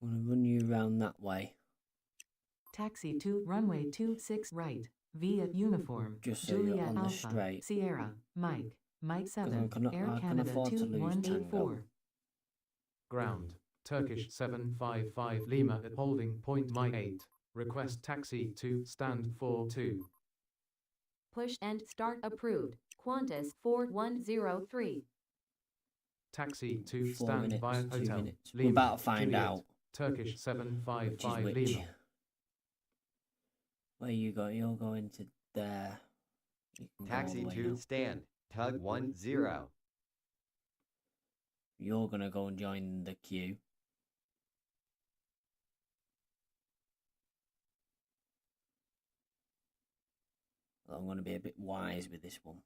I'm going to run you around that way. Taxi to runway 26 right. Via uniform. Just so you're Juliet on the Alpha. straight. Sierra. Mike. Mike 7. Air I can Canada afford to lose 2184. Tango. Ground. Turkish 755 Lima at holding point Mike 8. Request taxi to stand 42. Push and start approved. Qantas 4103. Taxi to 4 stand minutes, via 2 hotel. minutes. Lima, We're about to find Juliet. out. Turkish Which is 755 which. Lima. Where you go? You're going to there. You can go all Taxi the way to now. stand, tug 10. You're going to go and join the queue. I'm going to be a bit wise with this one.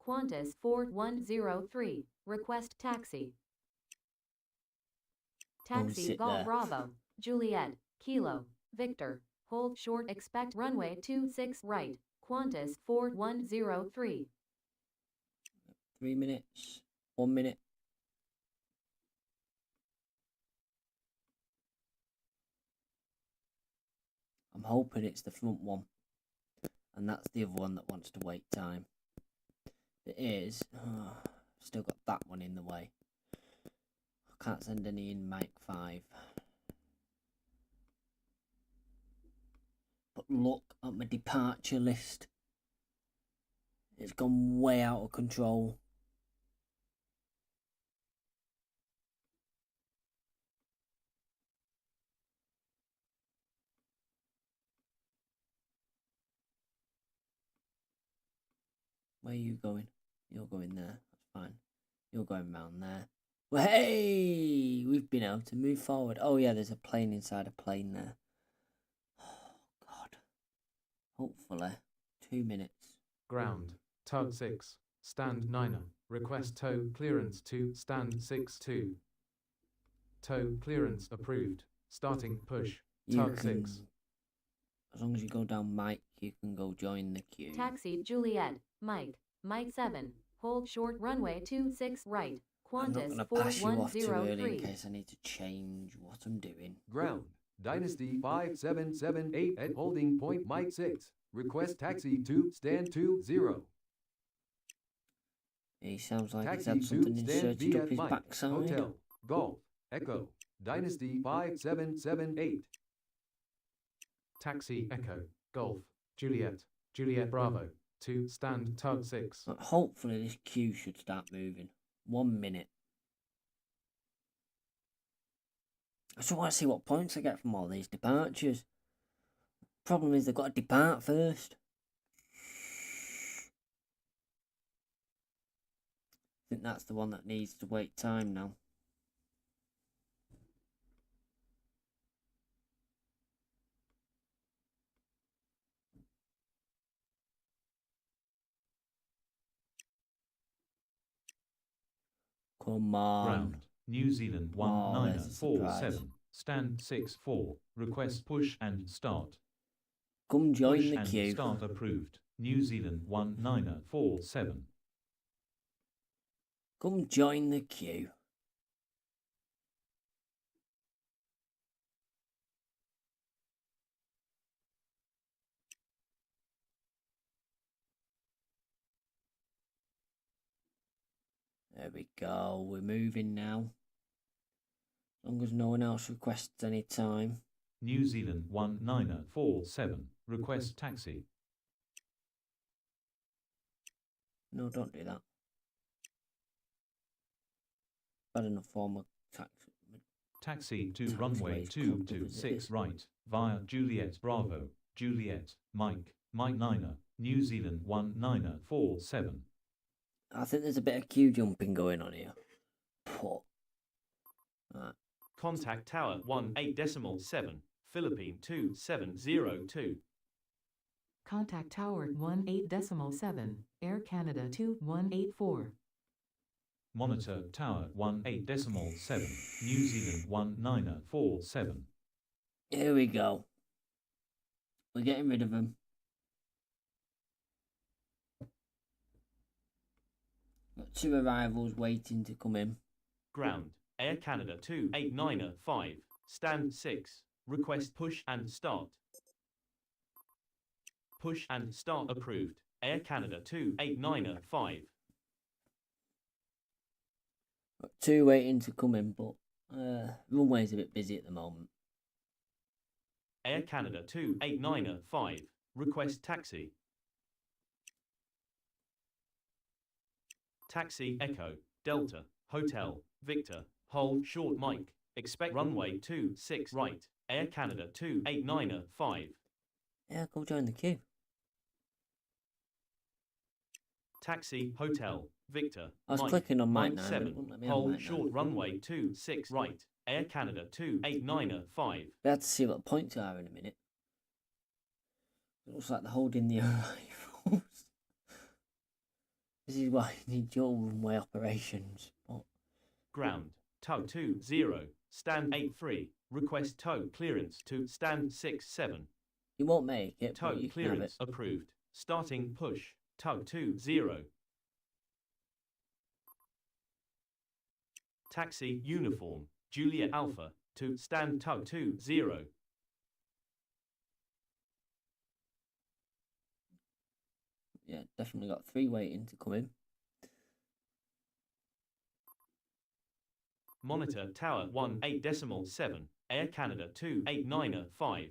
Qantas 4103. Request taxi. Taxi sit Golf there. Bravo. Juliet. Kilo. Victor. Hold short. Expect runway 26 right. Qantas 4103. 3 minutes. 1 minute. I'm hoping it's the front one. And that's the other one that wants to wait time. It is. Still got that one in the way. I can't send any in Mike 5. But look at my departure list. It's gone way out of control. Where are you going? You're going there. That's fine. You're going round there. Well, hey! We've been able to move forward. Oh, yeah, there's a plane inside a plane there. Oh, God. Hopefully. 2 minutes. Ground. Tug 6. Stand 9er. Request tow clearance to stand 6-2. Tow clearance approved. Starting push. Tug 6. As long as you go down Mike, you can go join the queue. Taxi Juliet. Mike. Mike 7. Hold short runway 26 right. I'm not Qantas going to pass you off too early in 4103. case I need to change what I'm doing. Ground. Dynasty 5778 at holding point Mike 6. Request taxi to stand 20. He sounds like he's Taxi had to something stand inserted up via his Mike. backside. Hotel. Golf. Echo. Dynasty 5778. Taxi Echo. Golf. Juliet. Juliet Bravo. To stand tug 6. Hopefully this queue should start moving. 1 minute. I just want to see what points I get from all these departures. Problem is they've got to depart first. I think that's the one that needs to wait time now. Come on. Ground. New Zealand Oh, there's a surprise. 1947. Stand 6-4. Request push and start. Come join Push the and queue. start approved. New Zealand 1947. Come join the queue. There we go. We're moving now. As long as no one else requests any time. New Zealand 1947. Request taxi. No, don't do that. Bad enough form of taxi. Taxi to Taxiways runway clubbed up as it 226 is. right, via Juliet Bravo, Juliet, Mike, Mike Niner, New Zealand 1947. I think there's a bit of queue jumping going on here. But, right. Contact Tower 18.7, Philippine 2702. Contact Tower 18.7, Air Canada 2184. Monitor Tower 18.7, New Zealand 1947. Here we go. We're getting rid of them. Got 2 arrivals waiting to come in. Ground, Air Canada 2895, stand 6, request push and start. Push and start approved, Air Canada 2895. Got 2 waiting to come in, but runway's a bit busy at the moment. Air Canada 2895, request taxi. Taxi Echo, Delta, Hotel, Victor, hold short Mike, expect runway 26 right, Air Canada 2895. Yeah, go join the queue. Taxi Hotel, Victor, I was Mike, clicking on Mike 9, 7, it wouldn't let me on hold Mike 9. short runway 26 right, Air Canada 2895. We have to see what the points are in a minute. It looks like they're holding the arrivals. This is why you need dual runway operations. But Ground, tow 20, stand 83, request tow clearance to stand 67. you won't make it, Tow but you can have it. clearance approved, starting push, tow 20. Taxi uniform, Juliet Alpha, to stand tow 20. Yeah, definitely got 3 waiting to come in. Monitor Tower 18.7, Air Canada 2895.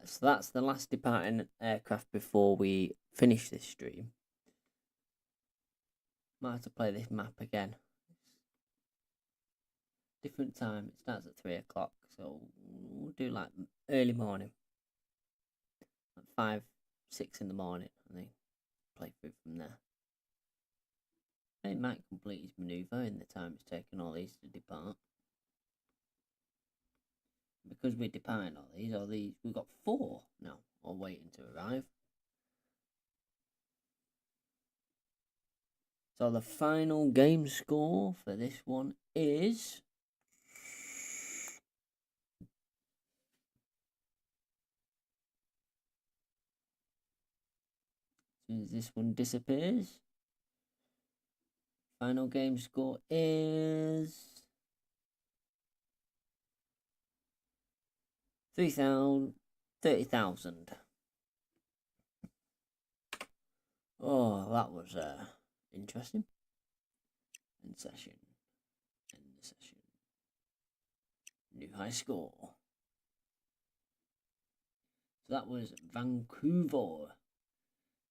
So that's the last departing aircraft before we finish this stream. Might have to play this map again. Different time. It starts at 3 o'clock, so we'll do like early morning, like 5, 6 in the morning, and then play through from there. He might complete his manoeuvre in the time it's taken all these to depart. Because we're departing all these, we've got 4 now, all waiting to arrive. So the final game score for this one is... as soon as this one disappears, final game score is 30,000. Oh, that was interesting. End session. End session. New high score. So that was Vancouver.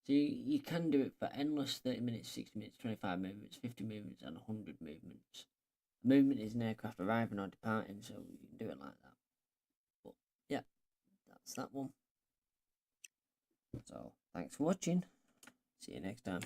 So you can do it for endless 30 minutes, 60 minutes, 25 movements, 50 movements, and 100 movements. Movement is an aircraft arriving or departing, so you can do it like that. But yeah, that's that one. So thanks for watching. See you next time.